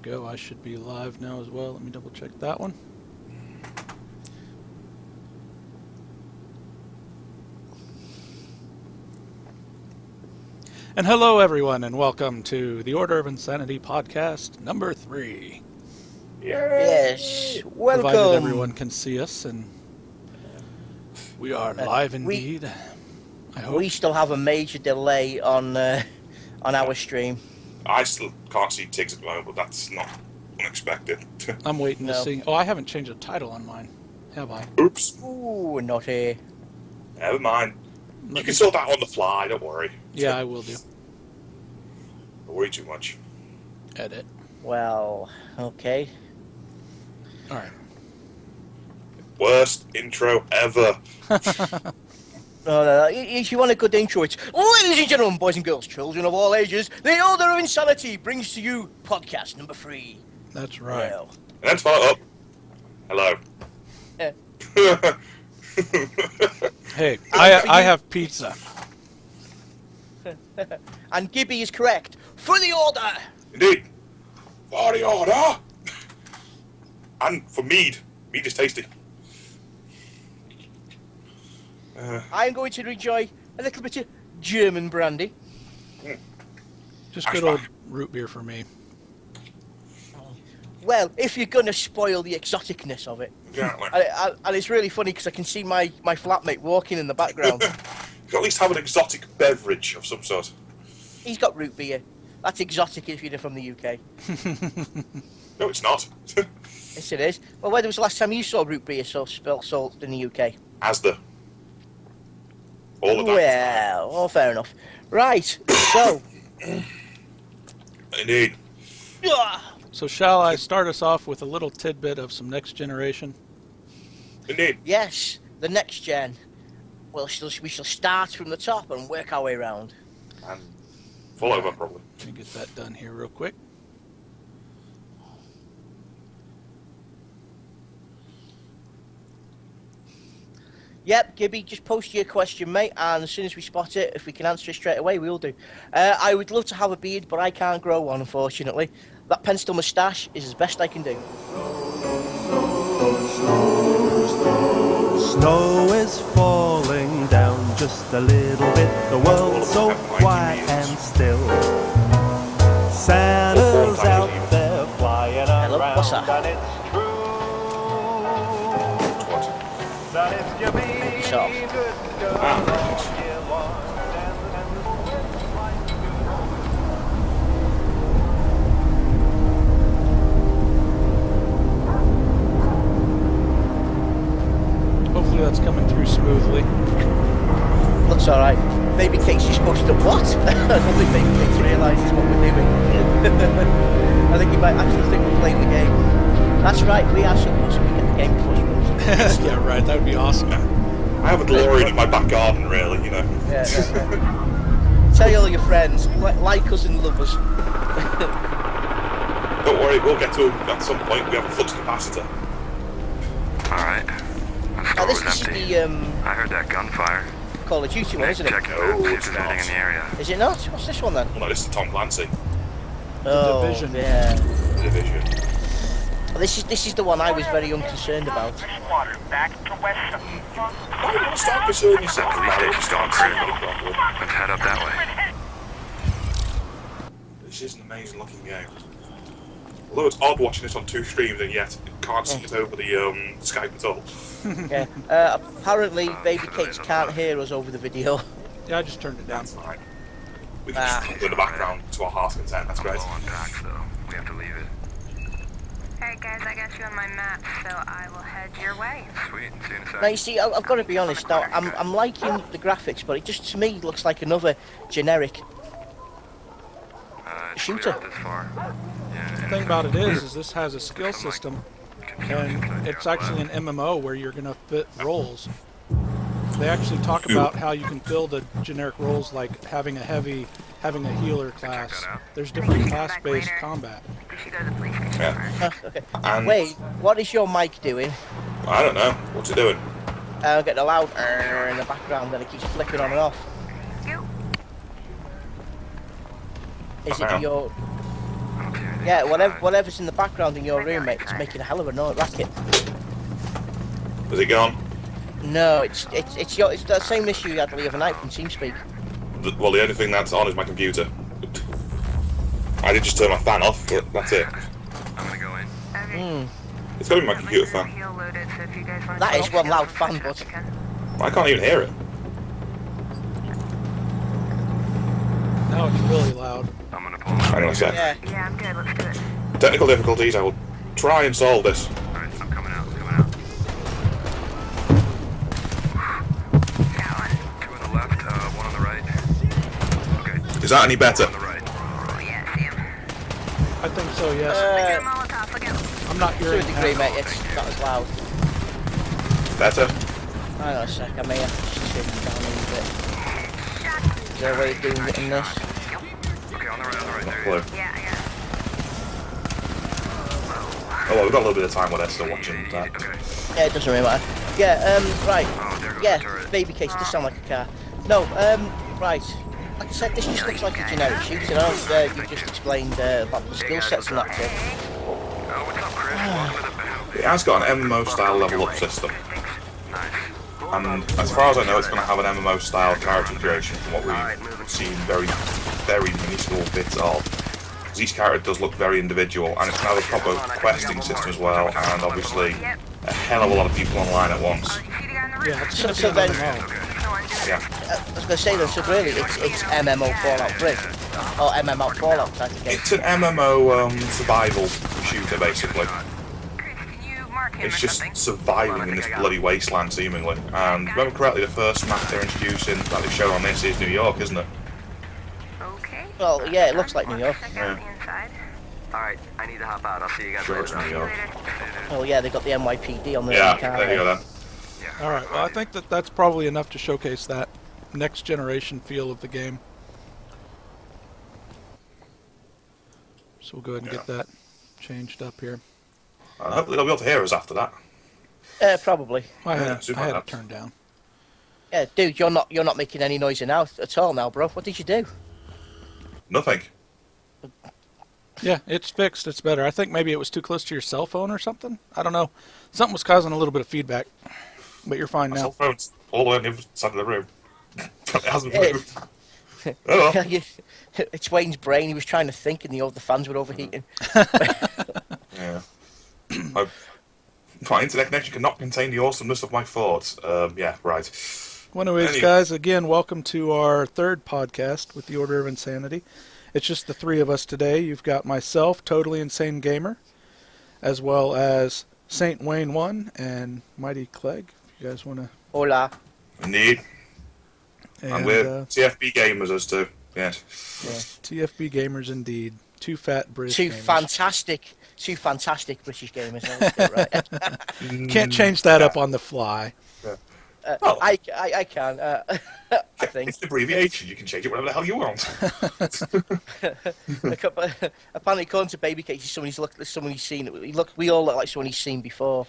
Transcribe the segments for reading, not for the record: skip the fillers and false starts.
go. I should be live now as well. Let me double check that one. And hello everyone, and welcome to the Order of Insanity podcast number 3. Yes, welcome. Provided everyone can see us, and we are live indeed. I hope. We still have a major delay on our stream. I still can't see Tiggs at the moment, but that's not unexpected. I'm waiting to see. Oh, I haven't changed the title on mine, have I? Oops. Ooh, not here. Never mind. You can sort that on the fly, don't worry. Yeah, I will do. Don't worry too much. Edit. Well, okay. Alright. Worst intro ever. No. If you want a good intro, it's ladies and gentlemen, boys and girls, children of all ages, the Order of Insanity brings to you podcast number 3. That's right. Well, And then follow up. Hello. Hey, I have pizza. and Gibby is correct. For the order! Indeed. For the order. And for mead. Mead is tasty. I'm going to enjoy a little bit of German brandy. Just good old root beer for me. Well, if you're going to spoil the exoticness of it. Exactly. And it's really funny because I can see my flatmate walking in the background. You can at least have an exotic beverage of some sort. He's got root beer. That's exotic if you're from the UK. No, it's not. Yes, it is. Well, when was the last time you saw root beer sold in the UK? Asda. All of that. Well, fair enough. Right, so... Indeed. So shall I start us off with a little tidbit of some next generation? Indeed. Yes, the next gen. Well, we shall start from the top and work our way around. And fall over, probably. Let me get that done here real quick. Yep, Gibby, just post your question, mate, and as soon as we spot it, if we can answer it straight away, we will do. I would love to have a beard, but I can't grow one, unfortunately. That pencil moustache is as best I can do. Snow is falling down just a little bit. The world's so quiet and still. Santa's out there flying Hello, around, what's that? and it's true that if you be Shut up. good girl all year long, Hopefully that's coming through smoothly. Looks alright. Baby Cake's just posted up. What? I don't think Baby Cakes realises what we're doing. I think he might actually think we're playing the game. That's right, we are supposed to get the game before it's Yeah, right. That would be awesome. I have a DeLorean in my back garden, really, you know. Yeah. Tell all your friends, like us and love us. Don't worry, we'll get to them at some point. We have a flux capacitor. Alright. Now, this is the I heard that gunfire. Call of Duty one, isn't it? Check it out, see if there's anything in the area. Is it not? What's this one then? Well, no, this is Tom Clancy. Division. Yeah. Division. Well, this is the one I was very unconcerned about. Why do you want to start concerning yourself? Police station's gone through. Problem. Let's head up that way. This is an amazing looking game. Although it's odd watching this on 2 streams and yet you can't see it over the Skype at all. Yeah. Apparently, Baby Cakes can't hear us over the video. Yeah, I just turned it down. That's fine. We can just put in the background to our heart's content, that's great. I'm low on packs, though. We have to leave it. Alright guys, I got you on my map, so I will head your way. Sweet. See you in a Now, second. you see, I've got to be honest, now, I'm liking the graphics, but it just, to me, looks like another generic It's shooter. clear out this far. Yeah, The thing about it is this has a skill system, and it's actually an MMO where you're going to fit roles. They actually talk about how you can fill the generic roles, like having a healer class. There's different class-based combat. We should go to the police station Yeah. first. Okay. And Wait, what is your mic doing? I don't know. What's it doing? I'm getting a loud in the background, and it keeps flickering on and off. You. Is Uh-huh. it your... opportunity. Yeah, whatever's in the background in your room, mate, it's making a hell of a noise racket. Is it gone? No, it's the same issue you had the other night from TeamSpeak. Well, the only thing that's on is my computer. I did just turn my fan off, but that's it. I'm gonna go in. It's got to be my computer fan. That is one loud fan, but I can't even hear it. Now it's really loud. I'm gonna pull him Hang on a out. sec. yeah. Yeah, I'm good. Let's do it. Technical difficulties, I will try and solve this. Alright, I'm coming out, coming out. Got one. Two on the left, one on the right. Okay, Is that any better? on the right. Oh, yeah, see him. I think so, yes. Get a Molotov. Look out. I'm not To hearing a degree, that. mate, it's not as loud. Better? Hang on a sec, I may have to just turn it down a little bit. Is there a way of doing it in this? Okay, on the right, Not there clue. you go. Yeah, yeah. Oh well, we've got a little bit of time while they're still watching that. Okay. Yeah, it doesn't really matter. Yeah, right. Oh, there goes Yeah, the turret. baby case does sound like a car. No, right. Like I said, this just looks like a generic shooter. I know you just explained about the skill sets and that too. Oh, what's up, Chris? Welcome to the battle. It has got an MMO style level up system. Nice. And as far as I know, it's going to have an MMO style character creation from what we've seen very minuscule bits of. 'Cause each character does look very individual, and it's going to have a proper questing system as well, and obviously a hell of a lot of people online at once. Oh, you see the guy on the roof? Yeah, it's So, gonna so be then, an MMO. No one doing Yeah. I was going to say then, so really it's MMO Fallout 3, or MMO Fallout type of game. It's an MMO survival shooter, basically. Chris, can you mark him It's or just something? surviving in this bloody wasteland, seemingly. And remember correctly, the first map they're introducing that they showed on this is New York, isn't it? Okay. Well, yeah, it looks like New York. Check out the inside. Alright, I need to hop out. I'll see you guys Sure, later. it's New See you York. later. Oh yeah, they got the NYPD on the Yeah, car. there you go then. All right. Well, I think that's probably enough to showcase that next generation feel of the game. So we'll go ahead and get that changed up here. And hopefully they'll be able to hear us after that. Probably. I Yeah, had, super I had it loud. turned down. Yeah, dude, you're not making any noise now at all now, bro. What did you do? Nothing. Yeah, it's fixed. It's better. I think maybe it was too close to your cell phone or something. I don't know. Something was causing a little bit of feedback. But you're fine My cell now. phone's all the way on the other side of the room. It hasn't Yeah. moved. Oh well. It's Wayne's brain. He was trying to think, and the fans were overheating. Yeah. My internet connection cannot contain the awesomeness of my thoughts. Yeah, right. Well, anyways, Anyway. guys, again, welcome to our third podcast with the Order of Insanity. It's just the three of us today. You've got myself, Totally Insane Gamer, as well as Saint Wayne 1 and Mighty Clegg. If you guys want to... Hola. Indeed. And we're uh, TFB gamers as to, yes. TFB Gamers indeed. Two fat British Two gamers. fantastic British gamers. Let's get it right. Can't change that up on the fly. Well, I can. I think. it's an abbreviation. You can change it whatever the hell you want. Apparently, according to Baby Case, someone he's seen. We all look like someone he's seen before.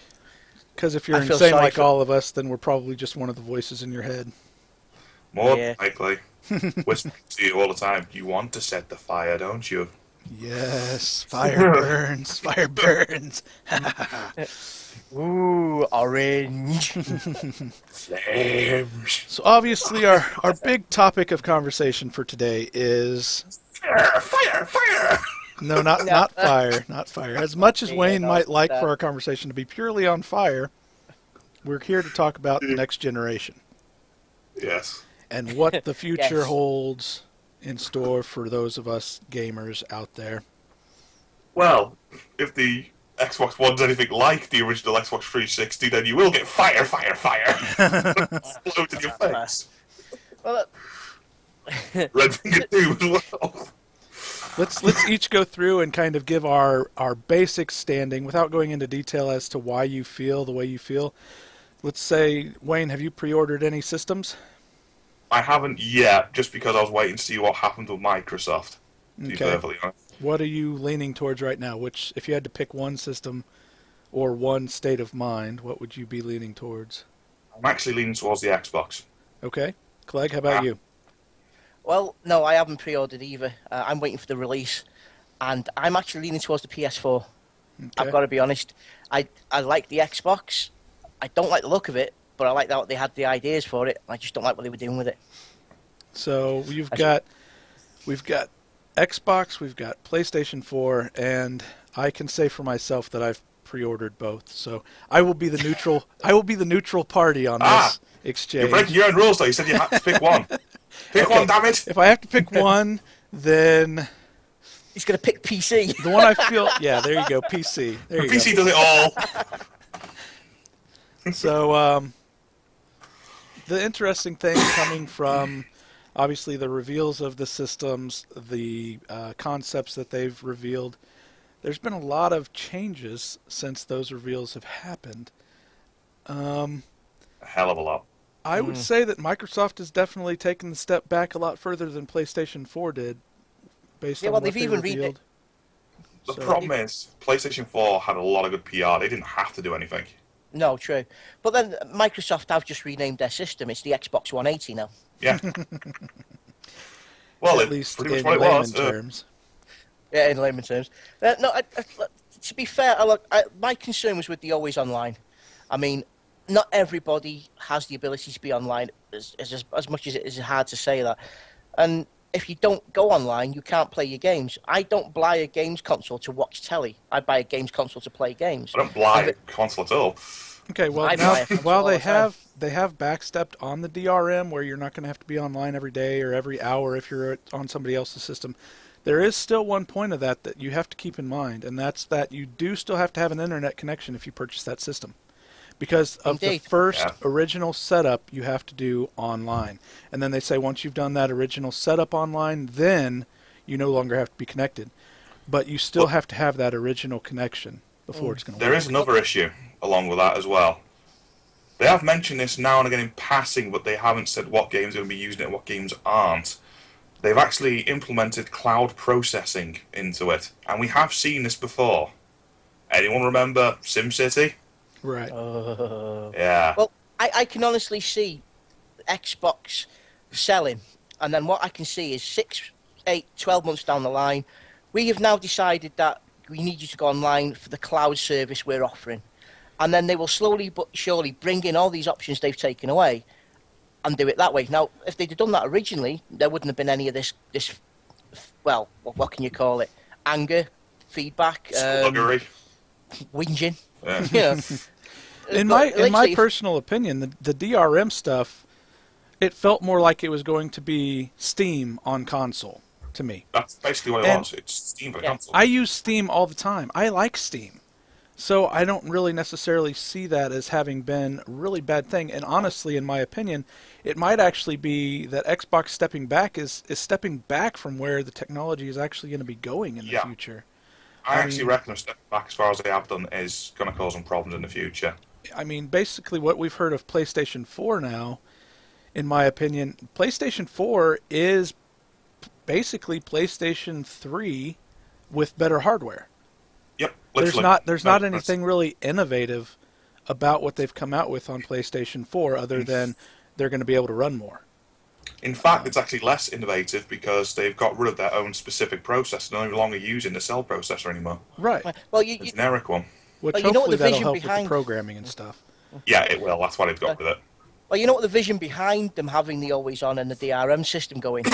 Because if you're I feel insane sorry like for- all of us, then we're probably just one of the voices in your head. More Yeah. likely. Whisper to you all the time. You want to set the fire, don't you? Yes, fire burns, fire burns. Ooh, orange. Flames. So obviously our big topic of conversation for today is... Fire! Fire! Fire! No, not fire, not fire. As much as Yeah, Wayne no, might like that- for our conversation to be purely on fire, we're here to talk about the next generation Yes. and what the future Yes. holds in store for those of us gamers out there. Well, if the Xbox One's anything like the original Xbox 360, then you will get fire, fire, fire. Explode in your face. Well, Red Finger 2 as well. Let's each go through and kind of give our basic standing without going into detail as to why you feel the way you feel. Let's say, Wayne, have you pre-ordered any systems? I haven't yet, just because I was waiting to see what happened with Microsoft, to be Okay. perfectly honest. What are you leaning towards right now? Which, if you had to pick one system or one state of mind, what would you be leaning towards? I'm actually leaning towards the Xbox. Okay. Clegg, how about you? well, no, I haven't pre-ordered either. I'm waiting for the release. and I'm actually leaning towards the PS4. Okay. I've got to be honest. I like the Xbox. I don't like the look of it, but I like that they had the ideas for it. I just don't like what they were doing with it. So we've got Xbox, we've got PlayStation 4, and I can say for myself that I've pre-ordered both. So I will be the neutral. I will be the neutral party on this exchange. You're breaking your own rules, though. You said you had to pick one. Pick one, damn it! If I have to pick one, then He's going to pick PC. the one I feel. Yeah, there you go. PC. There you PC does it all. go. So the interesting thing coming from obviously the reveals of the systems, the concepts that they've revealed. There's been a lot of changes since those reveals have happened. A hell of a lot. I would say that Microsoft has definitely taken the step back a lot further than PlayStation 4 did, based on well, what they've they even revealed. The So- problem is, PlayStation 4 had a lot of good PR. They didn't have to do anything. No, true. But then Microsoft have just renamed their system. It's the Xbox 180 now. Yeah. Well, At it's least pretty in much what it layman was. terms. Yeah, in layman terms. No, to be fair, my concern was with the always online. I mean, not everybody has the ability to be online, as much as it is hard to say that. And if you don't go online, you can't play your games. I don't buy a games console to watch telly. I buy a games console to play games. I don't blind console at all. Okay, well I now buy a console while all they the time. have backstepped on the DRM where you're not going to have to be online every day or every hour if you're on somebody else's system. There is still one point of that you have to keep in mind, and that's that you do still have to have an internet connection if you purchase that system. Because of Indeed. the first Yeah. original setup you have to do online. And then they say once you've done that original setup online, then you no longer have to be connected. But you still have to have that original connection before it's going to There work. is another issue along with that as well. They have mentioned this now and again in passing, but they haven't said what games are going to be using it and what games aren't. They've actually implemented cloud processing into it, and we have seen this before. Anyone remember SimCity? Right. Yeah. Well, I can honestly see Xbox selling, and then what I can see is 6, 8, 12 months down the line, we have now decided that we need you to go online for the cloud service we're offering. And then they will slowly but surely bring in all these options they've taken away and do it that way. Now, if they'd have done that originally, there wouldn't have been any of this well, what can you call it? Anger, feedback, Sluggery. whinging. Yeah. You know. In But my literally, personal opinion, the DRM stuff, it felt more like it was going to be Steam on console to me. That's basically what it And- was. It's Steam for the Yeah. console. I use Steam all the time. I like Steam. So I don't really necessarily see that as having been a really bad thing. And honestly, in my opinion, it might actually be that Xbox stepping back is stepping back from where the technology is actually going to be going in the Yeah. future. I actually mean- reckon a step back as far as they have done is going to cause some problems in the future. I mean, basically what we've heard of PlayStation 4 now, in my opinion, PlayStation 4 is basically PlayStation 3 with better hardware. Yep. There's literally. not No, that's- anything really innovative about what they've come out with on PlayStation 4 other than they're going to be able to run more. In fact, it's actually less innovative because they've got rid of their own specific processor. They're no longer using the cell processor anymore. Right. well, The generic one. Which Well, you know what hopefully the that'll vision help with behind- the programming and stuff. Yeah, it will. That's why they've got with it. Well, you know what the vision behind them having the always on and the DRM system going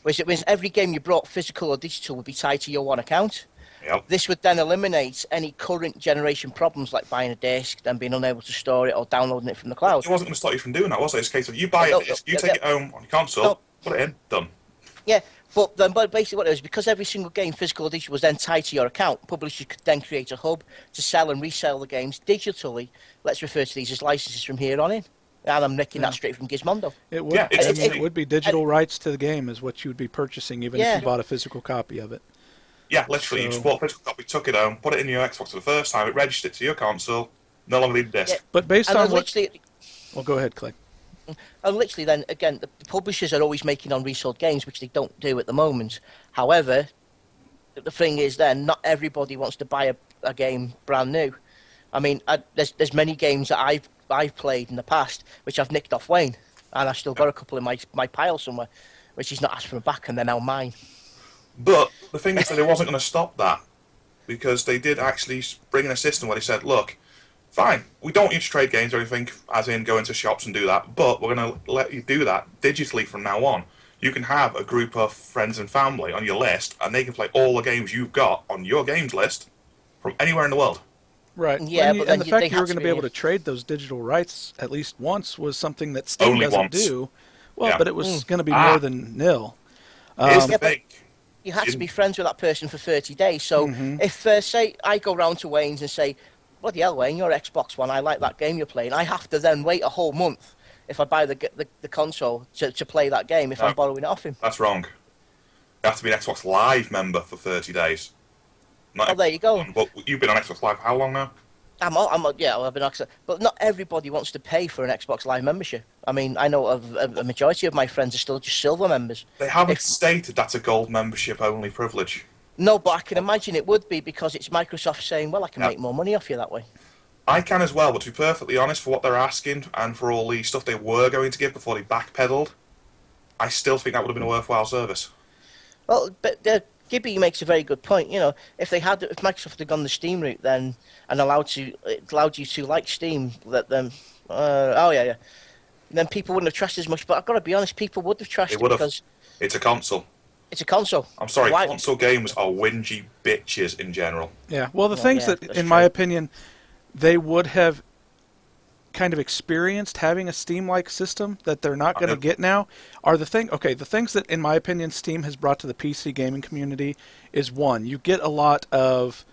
was it was every game you brought, physical or digital, would be tied to your one account. Yep. This would then eliminate any current generation problems like buying a disc, then being unable to store it or downloading it from the cloud. It wasn't going to stop you from doing that, was it? It's a case of you buy No, it, you no, take yeah. it home on your console, No. put it in, done. Yeah, but basically what it was, because every single game, physical or digital, was then tied to your account, publishers could then create a hub to sell and resell the games digitally. Let's refer to these as licenses from here on in. And I'm nicking that straight from Gizmodo. It would, Yeah, it's- I mean, it's- it would be digital rights to the game is what you would be purchasing even if Yeah. you bought a physical copy of it. Yeah, literally, you So- just bought a physical copy, took it home, put it in your Xbox for the first time, it registered it to your console, no longer need a disc. Yeah. But based And on then what... literally, Well, go ahead, Clay. And literally then, again, the publishers are always making on resold games, which they don't do at the moment. However, the thing is then, not everybody wants to buy a game brand new. I mean, there's many games that I've played in the past, which I've nicked off Wayne, and I've still got a couple in my pile somewhere, which he's not asked for back, and they're now mine. But the thing is that it wasn't going to stop that, because they did actually bring in a system where they said, look, fine, we don't want you to trade games or anything, as in go into shops and do that, but we're going to let you do that digitally from now on. You can have a group of friends and family on your list, and they can play all the games you've got on your games list from anywhere in the world. Right. Yeah, and, but and then the fact they you were have going to to be able be- to trade those digital rights at least once was something that Steam Only doesn't once. do. Well, Yeah. but it was going to be more than nil. Here's the Yeah, but- thing. You had to be friends with that person for 30 days. So Mm-hmm. if, say, I go round to Wayne's and say, bloody hell, Wayne, your Xbox One, I like that game you're playing, I have to then wait a whole month if I buy the console to play that game if No. I'm borrowing it off him. That's wrong. You have to be an Xbox Live member for 30 days. Not Oh, there you go. But you've been on Xbox Live how long now? Yeah, I've been access, but not everybody wants to pay for an Xbox Live membership. I mean, I know a majority of my friends are still just silver members. They haven't If- stated that's a gold membership only privilege. No, but I can imagine it would be because it's Microsoft saying, well, I can Yeah. make more money off you that way. I can as well, but to be perfectly honest, for what they're asking and for all the stuff they were going to give before they backpedaled, I still think that would have been a worthwhile service. Well, but Gibby makes a very good point. You know, if Microsoft had gone the Steam route then and allowed you to like Steam, let them. Then people wouldn't have trashed as much. But I've got to be honest, people would have trashed They it would have. because It's a console. it's a console. I'm sorry, Why- console games are whingy bitches in general. Yeah. Well, the Well, things yeah, that, that's in my true. opinion, they would have kind of experienced having a Steam-like system that they're not going to know. get now are the things that, in my opinion, Steam has brought to the PC gaming community is, one, you get a lot of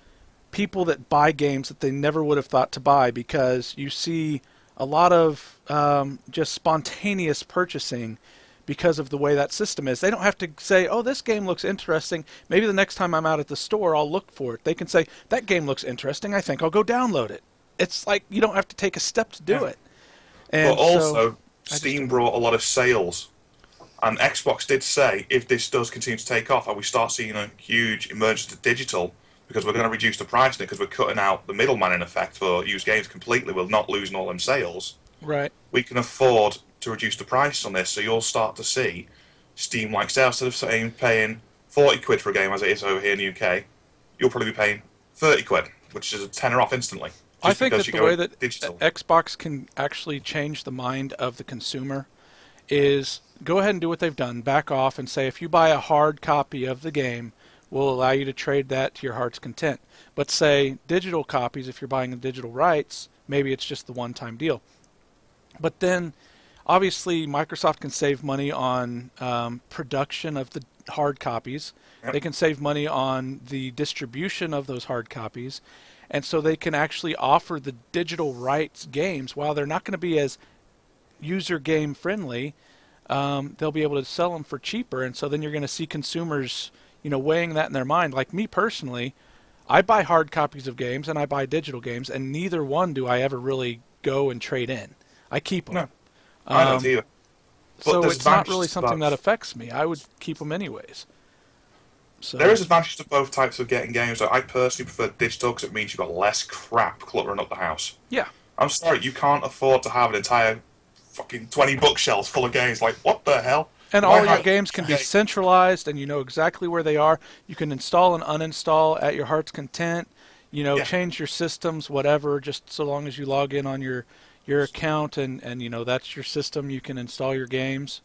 people that buy games that they never would have thought to buy because you see a lot of just spontaneous purchasing because of the way that system is. They don't have to say, oh, this game looks interesting. Maybe the next time I'm out at the store, I'll look for it. They can say, that game looks interesting. I think I'll go download it. It's like you don't have to take a step to do Yeah. it. And But also, so, Steam brought a lot of sales. And Xbox did say, if this does continue to take off and we start seeing a huge emergence to digital, because we're going to reduce the price on it, because we're cutting out the middleman in effect for used games completely, we're not losing all them sales, right. we can afford to reduce the price on this, so you'll start to see Steam-like sales. Instead of saying paying 40 quid for a game as it is over here in the UK, you'll probably be paying 30 quid, which is a tenner off instantly. I just think because that you the go way that digital. Xbox can actually change the mind of the consumer is go ahead and do what they've done. Back off and say, if you buy a hard copy of the game, we'll allow you to trade that to your heart's content. But say digital copies, if you're buying the digital rights, maybe it's just the one-time deal. But then, obviously, Microsoft can save money on production of the hard copies. Yep. They can save money on the distribution of those hard copies. And so they can actually offer the digital rights games. While they're not going to be as user game friendly, they'll be able to sell them for cheaper. And so then you're going to see consumers, weighing that in their mind. Like me personally, I buy hard copies of games and I buy digital games, and neither one do I ever really go and trade in. I keep them. No, I don't either. But So there's it's not advantages really to something both. that affects me. I would keep them anyways. So There is advantage to both types of getting games. Though I personally prefer digital because it means you've got less crap cluttering up the house. yeah. I'm sorry, you can't afford to have an entire fucking 20 bookshelves full of games. Like, what the hell? And Why all your have- games can be Okay. centralized, and you know exactly where they are. You can install and uninstall at your heart's content. Yeah. Change your systems, whatever. Just so long as you log in on your account, and that's your system. You can install your games.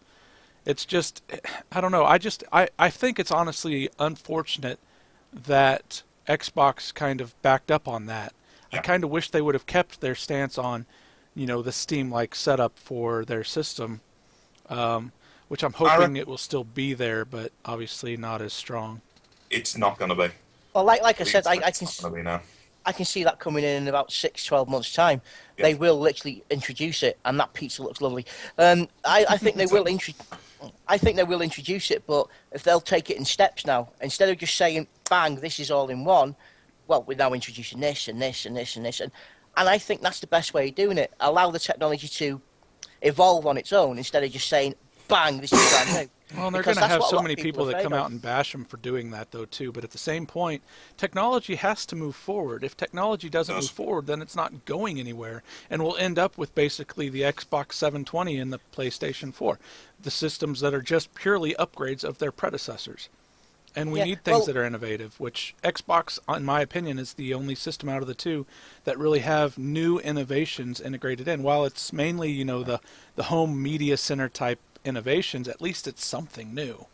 It's just, I don't know. I think it's honestly unfortunate that Xbox kind of backed up on that. I Yeah. kind of wish they would have kept their stance on, the Steam-like setup for their system. Which I'm hoping it will still be there, but obviously not as strong. It's not going to be. Well, like I said, I It's can not going to be now. I can see that coming in about 6-12 months' time. Yeah. They will literally introduce it, and that pizza looks lovely. I think they will I think they will introduce it, but if they'll take it in steps now, instead of just saying, bang, this is all in one, well, we're now introducing this and this and this and this. And I think that's the best way of doing it. Allow the technology to evolve on its own instead of just saying, bang, this is brand new. Well, and they're Because going to that's have what a so lot of many people are that come afraid out of. and bash them for doing that, though, too. But at the same point, technology has to move forward. If technology doesn't It does. move forward, then it's not going anywhere. And we'll end up with basically the Xbox 720 and the PlayStation 4, the systems that are just purely upgrades of their predecessors. And we Yeah, need things well- that are innovative, which Xbox, in my opinion, is the only system out of the two that really have new innovations integrated in. While it's mainly, you know, the home media center type innovations, at least it's something new.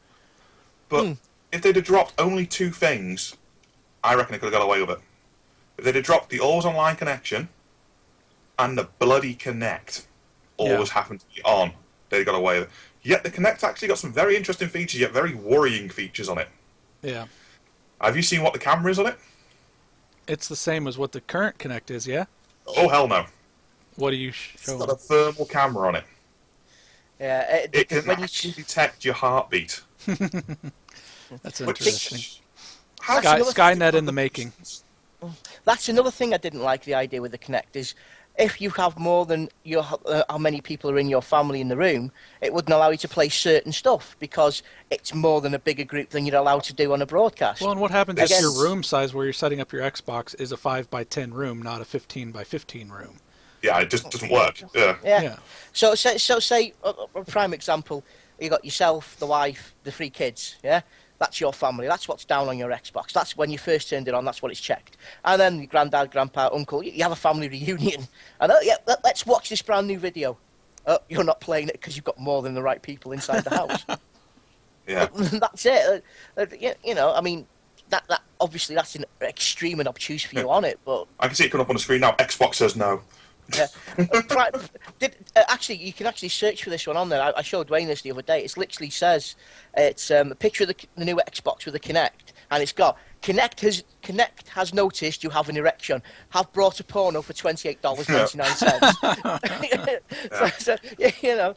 But if they'd have dropped only two things, I reckon they could have got away with it. If they'd have dropped the always online connection and the bloody Kinect always happened to be on, they'd got away with it. Yet the Kinect actually got some very interesting features, yet very worrying features on it. Yeah. Have you seen what the camera is on it? It's the same as what the current Kinect is, yeah? Oh, hell no. What do you It's show? got a thermal camera on it. Yeah, It can when you actually detect your heartbeat. That's Which interesting. How Skynet in the making. That's another thing I didn't like the idea with the Kinect is if you have more than your how many people are in your family in the room, it wouldn't allow you to play certain stuff because it's more than a bigger group than you're allowed to do on a broadcast. Well, and what happens I if guess- your room size where you're setting up your Xbox is a 5x10 room, not a 15x15 room? Yeah, it just doesn't work. Yeah. Yeah. So say a prime example, you got yourself, the wife, the 3 kids. Yeah, that's your family. That's what's down on your Xbox. That's when you first turned it on. That's what it's checked. And then your granddad, grandpa, uncle. You have a family reunion. And let's watch this brand new video. You're not playing it because you've got more than the right people inside the house. Yeah. That's it. You know, I mean, that obviously that's an extreme and obtuse view on it, but. I can see it coming up on the screen now. Xbox says no. Yeah. Actually, you can actually search for this one on there. I showed Dwayne this the other day. It literally says it's a picture of the new Xbox with the Kinect, and it's got Kinect has noticed you have an erection. Have brought a porno for $28.99. so, you know,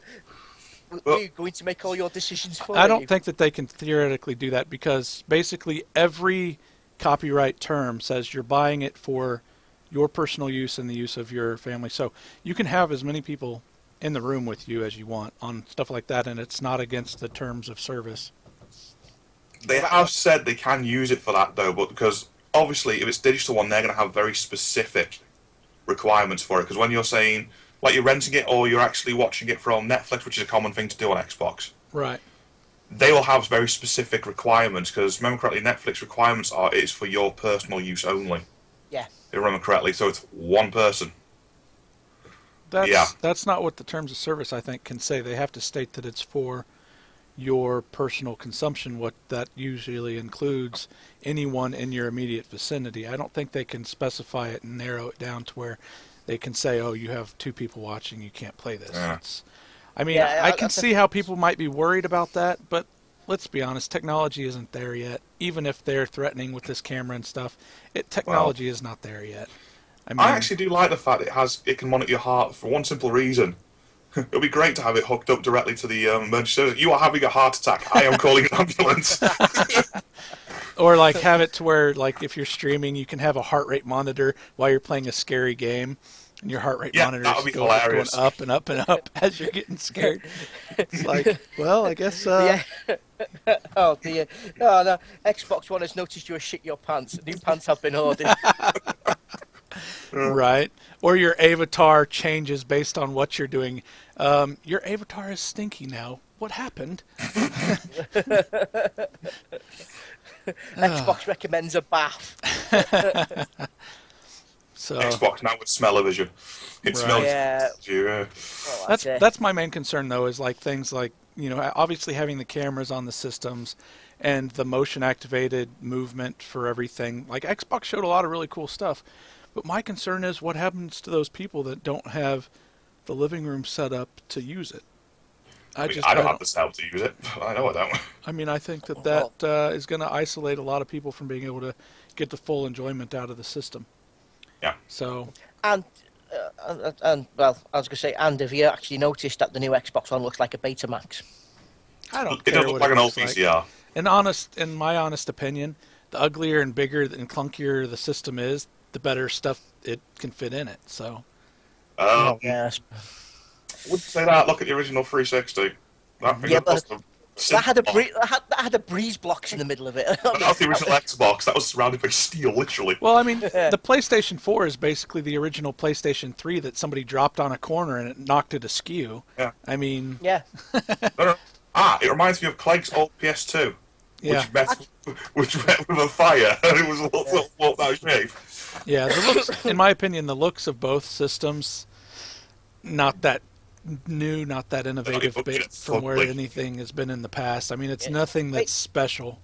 we're going to make all your decisions for you. I don't think that they can theoretically do that because basically every copyright term says you're buying it for your personal use and the use of your family. So you can have as many people in the room with you as you want on stuff like that, and it's not against the terms of service. They have said they can use it for that, though, but because obviously if it's digital one, they're going to have very specific requirements for it. Because when you're saying, like you're renting it or you're actually watching it from Netflix, which is a common thing to do on Xbox, Right. they will have very specific requirements. Because remember correctly, Netflix requirements are it's for your personal use only. Yeah. If I remember correctly, so it's one person. That's not what the terms of service, I think, can say. They have to state that it's for your personal consumption, what that usually includes anyone in your immediate vicinity. I don't think they can specify it and narrow it down to where they can say, oh, you have 2 people watching, you can't play this. Yeah. I mean, I can see how people might be worried about that, but let's be honest, technology isn't there yet. Even if they're threatening with this camera and stuff, technology is not there yet. I mean, I actually do like the fact it can monitor your heart for one simple reason. It would be great to have it hooked up directly to the emergency service. You are having a heart attack. I am calling an ambulance. or like have it to where, like, if you're streaming, you can have a heart rate monitor while you're playing a scary game, and your heart rate monitor is going up and up and up as you're getting scared. It's like, well, I guess. Yeah. Oh dear. Oh no. Xbox One has noticed you have shit your pants. New pants have been ordered. Right. Or your avatar changes based on what you're doing. Your avatar is stinky now. What happened? Xbox recommends a bath. So Xbox now with smell-o-vision. It smells. Yeah. Yeah. Well, that's my main concern, though, is like things like, you know, obviously having the cameras on the systems and the motion activated movement for everything. Like Xbox showed a lot of really cool stuff. But my concern is what happens to those people that don't have the living room set up to use it. I don't have the setup to use it. I know I don't. I mean, I think that is going to isolate a lot of people from being able to get the full enjoyment out of the system. Yeah. So. And well, I was going to say, and have you actually noticed that the new Xbox One looks like a Betamax? I don't It care does look what like an old looks like. VCR. In my honest opinion, the uglier and bigger and clunkier the system is, the better stuff it can fit in it. So. Yes. Wouldn't say that. Look at the original 360. That thing Yeah, was but that had a breeze blocks in the middle of it. That was the original Xbox. That was surrounded by steel, literally. Well, I mean, the PlayStation 4 is basically the original PlayStation 3 that somebody dropped on a corner and it knocked it askew. Yeah. I mean. Yeah. No. It reminds me of Clegg's old PS2. Yeah. which met with a fire, and it was all that shape. Yeah, the looks, in my opinion, the looks of both systems, not that new, not that innovative bit from where anything has been in the past. I mean, it's nothing that's special.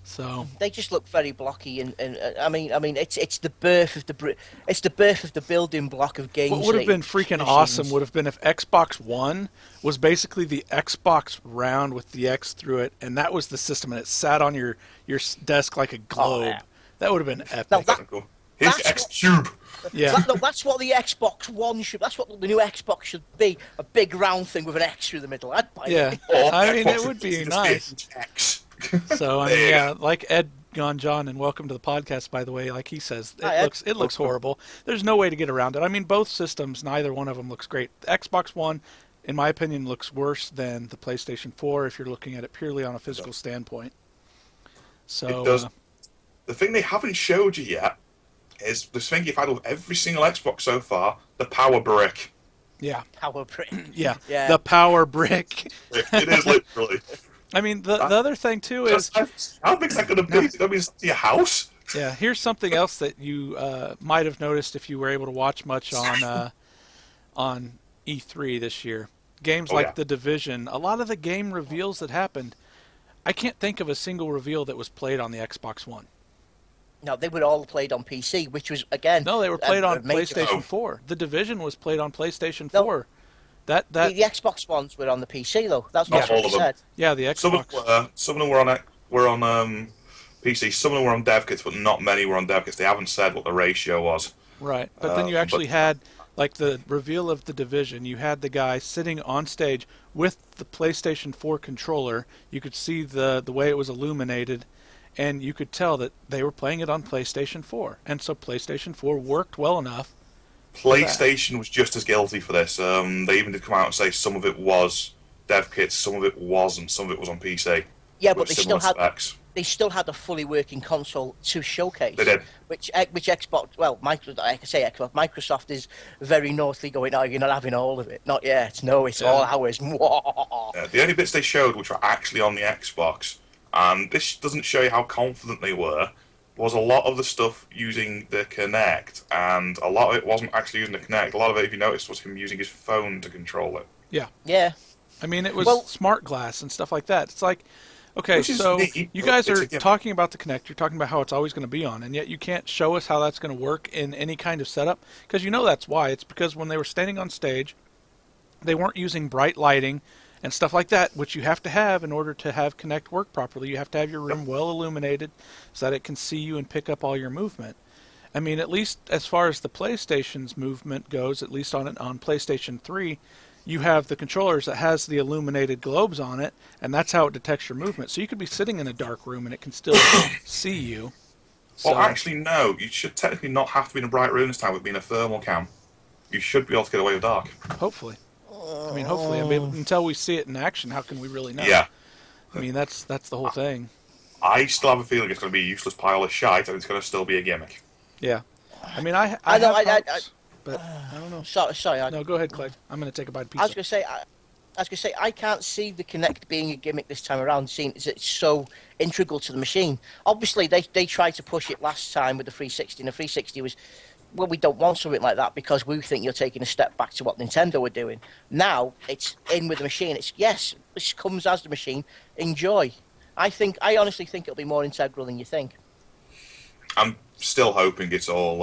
So they just look very blocky, and I mean, it's the birth of the building block of games. What would have been freaking awesome would have been if Xbox One was basically the Xbox round with the X through it, and that was the system, and it sat on your desk like a globe. Oh, yeah. That would have been epic. Now here's the X Cube. Yeah, that's what the Xbox One should. That's what the new Xbox should be—a big round thing with an X through the middle. I'd buy it. Yeah, I mean, it would be nice. So I mean, yeah, like Ed Gone John, and welcome to the podcast, by the way. Like he says, it looks horrible. There's no way to get around it. I mean, both systems, neither one of them looks great. The Xbox One, in my opinion, looks worse than the PlayStation 4 if you're looking at it purely on a physical standpoint. So it does. The thing they haven't showed you yet is the thing you've had with every single Xbox so far: the power brick. Yeah, power brick. Yeah, the power brick. It is literally. I mean, the other thing, too, is... How big is that going to be? I mean, it's your house? Yeah, here's something else that you might have noticed if you were able to watch much on E3 this year. Games like The Division, a lot of the game reveals that happened, I can't think of a single reveal that was played on the Xbox One. No, they were all played on PC, which was, again... No, they were played on PlayStation 4. The Division was played on PlayStation 4. The Xbox ones were on the PC though. That's what they said. Yeah, the Xbox. Some of them were on PC. Some of them were on dev kits, but not many were on dev kits. They haven't said what the ratio was. Right, but then you actually had like the reveal of The Division. You had the guy sitting on stage with the PlayStation 4 controller. You could see the way it was illuminated, and you could tell that they were playing it on PlayStation 4. And so PlayStation 4 worked well enough. PlayStation was just as guilty for this. They even did come out and say some of it was dev kits, some of it wasn't, some of it was on PC. Yeah, but they still had a fully working console to showcase. They did. Which Xbox, well, Microsoft is very naughty going, oh, you're not having all of it. Not yet. No, it's all ours. The only bits they showed, which were actually on the Xbox, and this doesn't show you how confident they were, was a lot of the stuff using the Kinect, and a lot of it wasn't actually using the Kinect. A lot of it, if you noticed, was him using his phone to control it. Yeah. Yeah. I mean, it was smart glass and stuff like that. It's like, okay, so you guys are talking about the Kinect. You're talking about how it's always going to be on, and yet you can't show us how that's going to work in any kind of setup, because you know that's why. It's because when they were standing on stage, they weren't using bright lighting and stuff like that, which you have to have in order to have Kinect work properly. You have to have your room well illuminated so that it can see you and pick up all your movement. I mean, at least as far as the PlayStation's movement goes, at least on PlayStation 3, you have the controllers that has the illuminated globes on it, and that's how it detects your movement. So you could be sitting in a dark room and it can still see you. Well, actually, no. You should technically not have to be in a bright room this time with being a thermal cam. You should be able to get away with dark. Hopefully. I mean, hopefully. I mean, until we see it in action, how can we really know? Yeah. I mean, that's the whole thing. I still have a feeling it's going to be a useless pile of shite, and it's going to still be a gimmick. Yeah. I mean, I but I don't know. Sorry. No, go ahead, Clay. I'm going to take a bite of pizza. I was going to say, I can't see the Kinect being a gimmick this time around, seeing as it's so integral to the machine. Obviously, they tried to push it last time with the 360, and the 360 was, well, we don't want something like that because we think you're taking a step back to what Nintendo were doing. Now, it's in with the machine. It's, yes, this comes as the machine. Enjoy. I honestly think it'll be more integral than you think. I'm still hoping it's all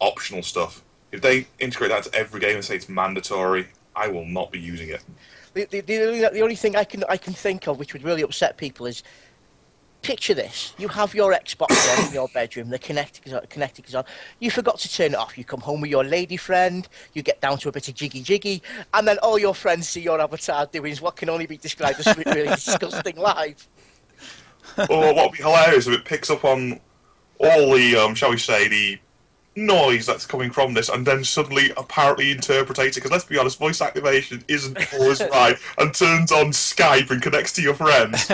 optional stuff. If they integrate that to every game and say it's mandatory, I will not be using it. The only thing I can think of which would really upset people is, picture this. You have your Xbox on in your bedroom, the Kinect is on. You forgot to turn it off. You come home with your lady friend, you get down to a bit of jiggy, and then all your friends see your avatar doing what can only be described as really disgusting live. Or what would be hilarious if it picks up on all the, shall we say, the noise that's coming from this, and then suddenly apparently interprets it, because let's be honest, voice activation isn't always right, and turns on Skype and connects to your friends.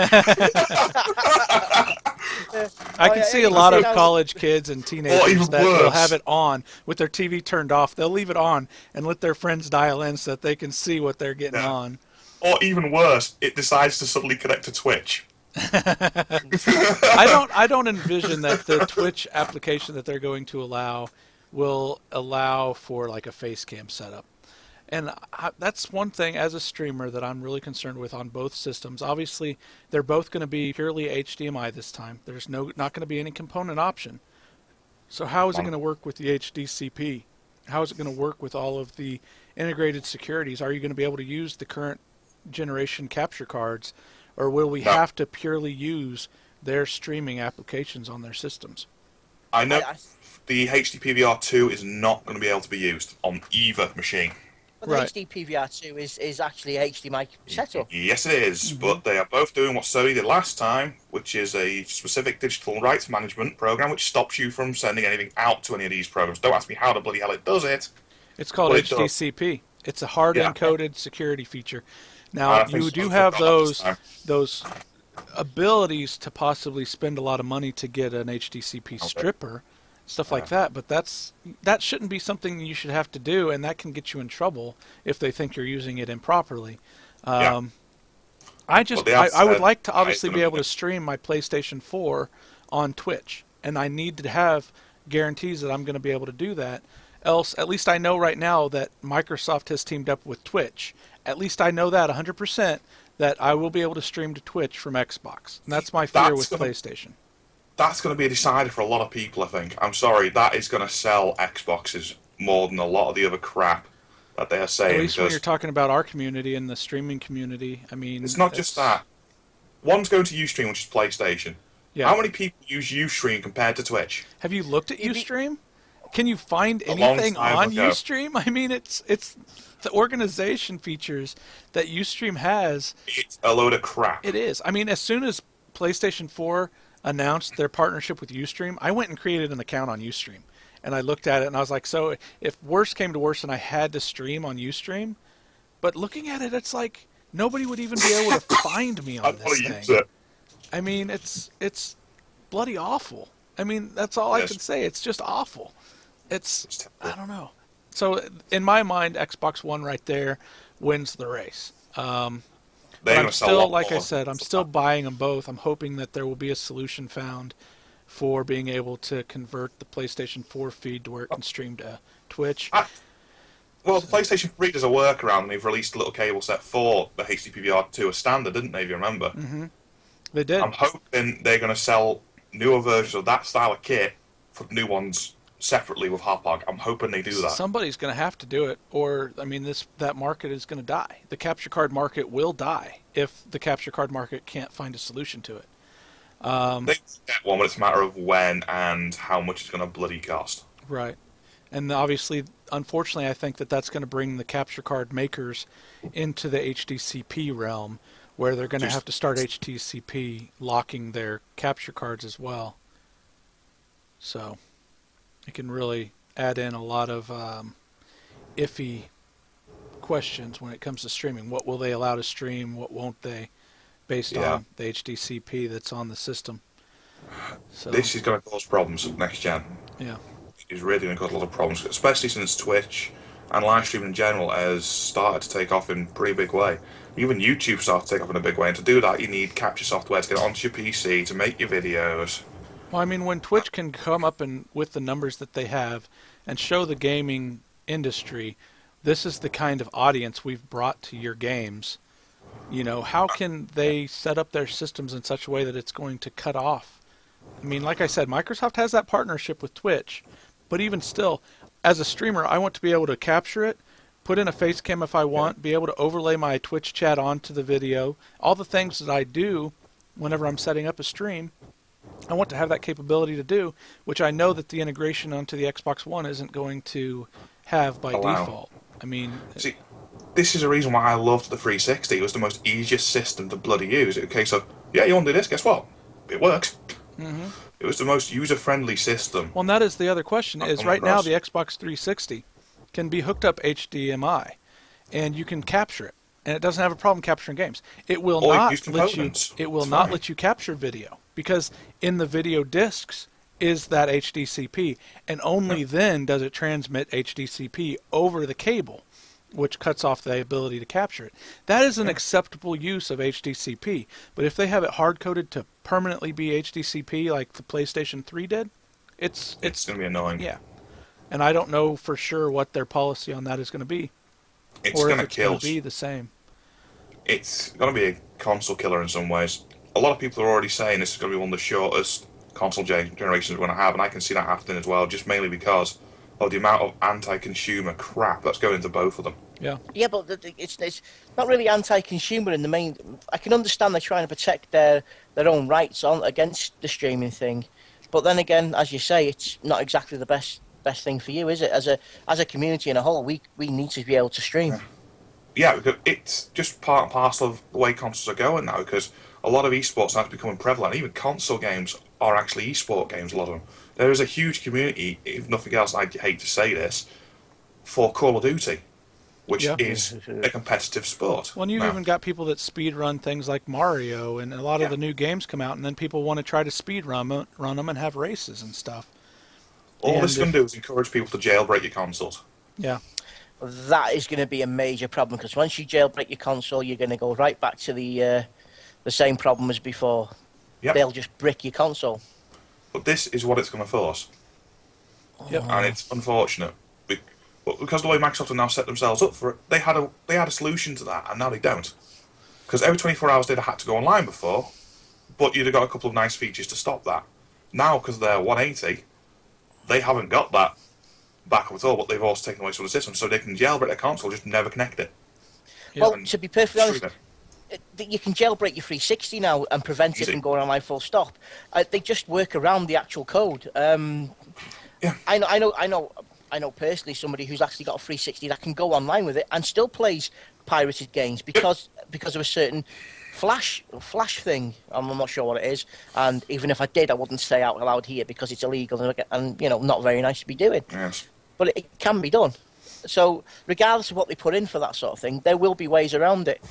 I can see a lot of college kids and teenagers that will have it on with their TV turned off. They'll leave it on and let their friends dial in so that they can see what they're getting on. Or even worse, it decides to suddenly connect to Twitch. I don't envision that the Twitch application that they're going to allow will allow for like a face cam setup. And that's one thing as a streamer that I'm really concerned with on both systems. Obviously, they're both going to be purely HDMI this time. There's not going to be any component option. So how is it going to work with the HDCP? How is it going to work with all of the integrated securities? Are you going to be able to use the current generation capture cards, or will we have to purely use their streaming applications on their systems? I know the HD PVR2 is not going to be able to be used on either machine. But the HD PVR2 is actually a HDMI setup. Yes, it is, but they are both doing what Sony did last time, which is a specific digital rights management program which stops you from sending anything out to any of these programs. Don't ask me how the bloody hell it does it. It's called HDCP. It's a hard encoded security feature. Now, you do have those abilities to possibly spend a lot of money to get an HDCP stripper, stuff like that, but that shouldn't be something you should have to do, and that can get you in trouble if they think you're using it improperly. I would like to obviously be able to stream my PlayStation 4 on Twitch, and I need to have guarantees that I'm going to be able to do that. Else, at least I know right now that Microsoft has teamed up with Twitch. At least I know that 100% that I will be able to stream to Twitch from Xbox. And that's my fear with PlayStation. That's going to be a decider for a lot of people, I think. I'm sorry, that is going to sell Xboxes more than a lot of the other crap that they are saying. At least when you're talking about our community and the streaming community, I mean... It's not just that. One's going to Ustream, which is PlayStation. Yeah. How many people use Ustream compared to Twitch? Have you looked at Ustream? Can you find anything on Ustream? I mean, it's the organization features that Ustream has. It's a load of crap. It is. I mean, as soon as PlayStation 4 announced their partnership with Ustream, I went and created an account on Ustream. And I looked at it and I was like, so if worse came to worse and I had to stream on Ustream, but looking at it, it's like nobody would even be able to find me on this thing. I mean, it's bloody awful. I mean, that's all I can say. It's just awful. I don't know. So in my mind, Xbox One right there wins the race. But I'm still, like I said, I'm still buying them both. I'm hoping that there will be a solution found for being able to convert the PlayStation 4 feed to where it can stream to Twitch. Well, the PlayStation 3 does a workaround, and they've released a little cable set for the HD PVR2 as standard, didn't they, if you remember? Mm-hmm. They did. I'm hoping they're going to sell newer versions of that style of kit for new ones separately with Hauppauge. I'm hoping they do that. Somebody's going to have to do it, or I mean, that market is going to die. The capture card market will die if the capture card market can't find a solution to it. They get one, but it's a matter of when and how much it's going to bloody cost. Right, and obviously, unfortunately, I think that's going to bring the capture card makers into the HDCP realm, where they're going to have to start HDCP locking their capture cards as well. So it can really add in a lot of iffy questions when it comes to streaming. What will they allow to stream? What won't they? Based on the HDCP that's on the system. So this is going to cause problems next gen. Yeah. It's really going to cause a lot of problems, especially since Twitch and live streaming in general has started to take off in a pretty big way. Even YouTube started to take off in a big way, and to do that you need capture software to get it onto your PC, to make your videos. Well, I mean, when Twitch can come up with the numbers that they have and show the gaming industry, this is the kind of audience we've brought to your games. You know, how can they set up their systems in such a way that it's going to cut off? I mean, like I said, Microsoft has that partnership with Twitch, but even still, as a streamer, I want to be able to capture it, put in a face cam if I want, be able to overlay my Twitch chat onto the video, all the things that I do whenever I'm setting up a stream. I want to have that capability to do, which I know that the integration onto the Xbox One isn't going to have by default. I mean... See, this is a reason why I loved the 360. It was the most easiest system to bloody use. It was a case of, yeah, you want to do this? Guess what? It works. Mm-hmm. It was the most user-friendly system. Well, and that is the other question, is right now the Xbox 360 can be hooked up HDMI, and you can capture it, and it doesn't have a problem capturing games. It will not let you. It will not let you capture video, because in the video discs is that HDCP, and only then does it transmit HDCP over the cable. which cuts off the ability to capture it. That is an acceptable use of HDCP. But if they have it hard-coded to permanently be HDCP like the PlayStation 3 did, it's going to be annoying. Yeah. And I don't know for sure what their policy on that is going to be. It's or going if to it's kill. going to be the same. It's going to be a console killer in some ways. A lot of people are already saying this is going to be one of the shortest console generations we're going to have, and I can see that happening as well, just mainly because of the amount of anti-consumer crap that's going into both of them. Yeah, but it's not really anti-consumer in the main. I can understand they're trying to protect their own rights on against the streaming thing, but then again, as you say, it's not exactly the best thing for you, is it? As a community in a whole, we need to be able to stream. Yeah, because it's just part and parcel of the way consoles are going now, because a lot of esports are becoming prevalent. Even console games are actually esport games, a lot of them. There is a huge community, if nothing else, I hate to say this, for Call of Duty, which is a competitive sport. Well, and you've even got people that speed run things like Mario, and a lot of the new games come out, and then people want to try to speed run them and have races and stuff. All this can do is encourage people to jailbreak your consoles. Yeah. That is going to be a major problem, because once you jailbreak your console, you're going to go right back to the same problem as before. Yep. They'll just brick your console. But this is what it's going to force. Yep. And it's unfortunate. But because the way Microsoft have now set themselves up for it, they had a solution to that, and now they don't. Because every 24 hours they'd have had to go online before, but you'd have got a couple of nice features to stop that. Now, because they're 180, they haven't got that backup at all, but they've also taken away some of the system, so they can jailbreak their console, just never connect it. Well, to be perfectly honest, you can jailbreak your 360 now and prevent it from going online full stop. They just work around the actual code. Yeah. I know personally somebody who's actually got a 360 that can go online with it and still plays pirated games because of a certain flash thing. I'm not sure what it is, and even if I did, I wouldn't say out loud here because it's illegal and not very nice to be doing. Yes. But it can be done. So regardless of what they put in for that sort of thing, there will be ways around it.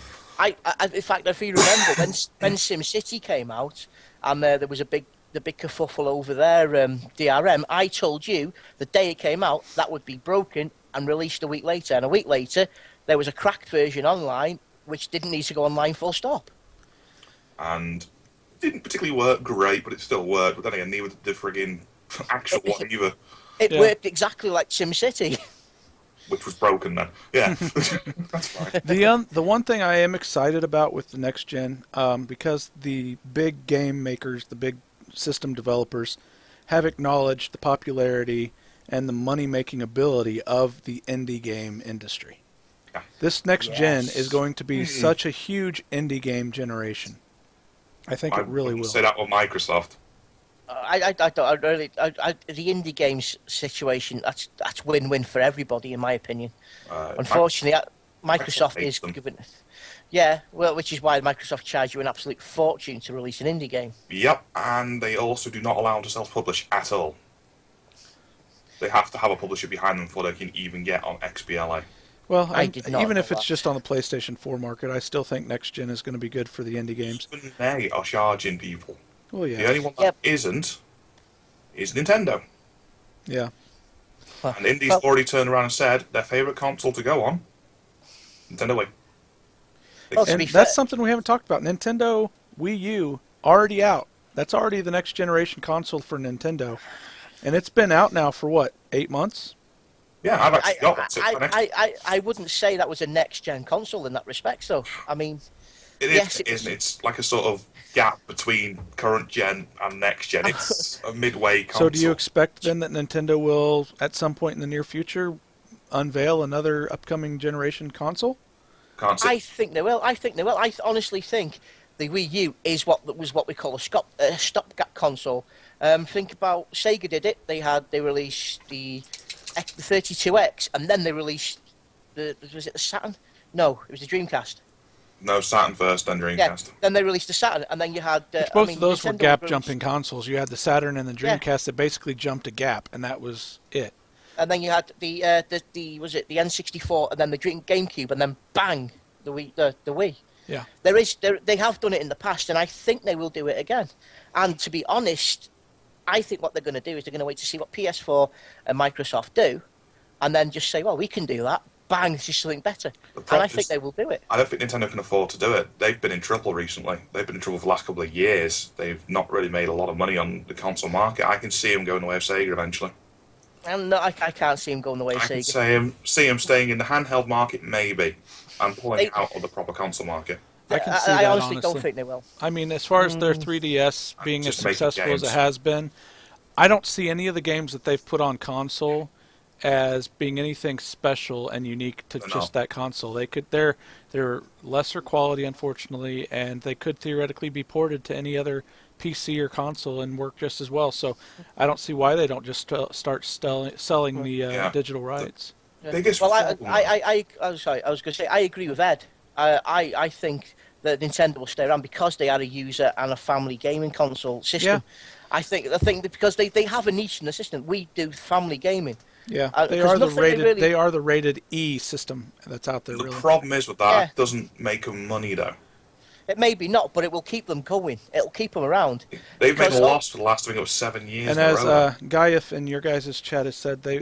In fact, if you remember, when SimCity came out and there was the big kerfuffle over their DRM, I told you the day it came out that would be broken and released a week later. And a week later, there was a cracked version online which didn't need to go online full stop. And it didn't particularly work great, but it still worked. But then again, neither did the friggin' actual one either. It worked exactly like SimCity. Which was broken then. Yeah, that's fine. The one thing I am excited about with the next gen, because the big game makers, the big system developers, have acknowledged the popularity and the money-making ability of the indie game industry. Yeah. This next gen is going to be such a huge indie game generation. I think it really will. Say that with Microsoft. The indie games situation, that's win-win for everybody, in my opinion. Unfortunately, Microsoft is given. Yeah, well, which is why Microsoft charge you an absolute fortune to release an indie game. Yep, and they also do not allow them to self-publish at all. They have to have a publisher behind them before they can even get on XBLA. Well, even if it's just on the PlayStation 4 market, I still think next gen is going to be good for the indie games. Even they are charging people. Oh yeah. The only one that isn't is Nintendo. Yeah. And Indie's already turned around and said their favourite console to go on, Nintendo Wii. And that's something we haven't talked about. Nintendo Wii U, already out. That's already the next generation console for Nintendo. And it's been out now for, what, 8 months? Yeah, I've actually got that. I wouldn't say that was a next-gen console in that respect, though. I mean... It is, isn't it? It's like a sort of gap between current gen and next gen. It's a midway console. So do you expect then that Nintendo will, at some point in the near future, unveil another upcoming generation console? I think they will. I honestly think the Wii U is what we call a stopgap console. Think about Sega did it. They released the 32X, and then they released was it the Saturn? No, it was the Dreamcast. No, Saturn first, then Dreamcast. Yeah, then they released the Saturn, and then you had... both of those were gap-jumping consoles. You had the Saturn and the Dreamcast that basically jumped a gap, and that was it. And then you had the N64, and then the GameCube, and then bang, the Wii. Yeah. They have done it in the past, and I think they will do it again. And to be honest, I think what they're going to do is they're going to wait to see what PS4 and Microsoft do, and then just say, well, we can do that. bang, this is something better. The And problem I think is- they will do it. I don't think Nintendo can afford to do it. They've been in trouble recently. They've been in trouble for the last couple of years. They've not really made a lot of money on the console market. I can see them going the way of Sega eventually. And no, I can't see him going the way of I can Sega. see them staying in the handheld market, maybe, and pulling They- out of the proper console market. I can see I that, honestly don't honestly. think they will. I mean, as far as their 3DS being as Just making successful as it games. has been, I don't see any of the games that they've put on console as being anything special and unique to No. just that console. They're lesser quality, unfortunately, and they could theoretically be ported to any other PC or console and work just as well. So I don't see why they don't just start selling the Yeah. digital rights. Biggest Well, problem- I'm sorry, I was going to say, I agree with Ed. I think that Nintendo will stay around because they are a user and a family gaming console system. I think that because they have a niche in the system. We do family gaming. Yeah, they 'cause are the nothing rated. really- They are the rated E system that's out there. The Really. problem is with that, Yeah. it doesn't make them money though. It may be not, but it will keep them going. It'll keep them around. They've made Because- a loss for the last, I think it was 7 years. And in a as row. Gaief in your guys' chat has said, they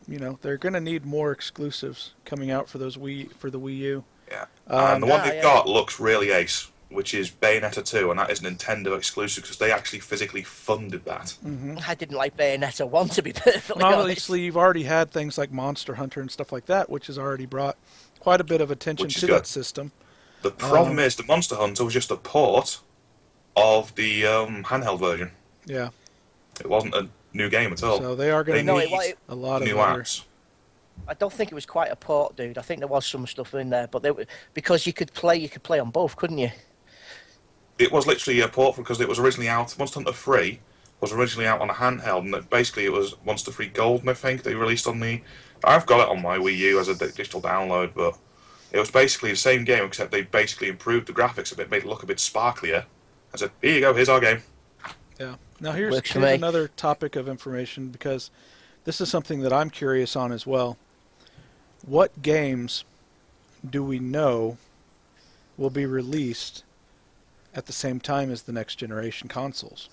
they're going to need more exclusives coming out for the Wii U. Yeah. And the one they've yeah. got looks really ace, which is Bayonetta 2, and that is Nintendo exclusive because they actually physically funded that. I didn't like Bayonetta 1, to be perfectly honest. Obviously, you've already had things like Monster Hunter and stuff like that, which has already brought quite a bit of attention Which is to good. that system. The problem is the Monster Hunter was just a port of the handheld version. Yeah, It wasn't a new game at all. so they are going They to No, need it- a lot of new other. apps. I don't think it was quite a port, dude. I think there was some stuff in there, but because you could play on both, couldn't you? It was literally a port because it was originally out. Monster Hunter 3 was originally out on a handheld, and basically it was Monster 3 Golden, I think, they released on the... I've got it on my Wii U as a digital download, but it was basically the same game, except they basically improved the graphics a bit, made it look a bit sparklier. I said, here you go, here's our game. Yeah. Now here's Works for me. another topic of information, because this is something that I'm curious on as well. What games do we know will be released at the same time as the next generation consoles?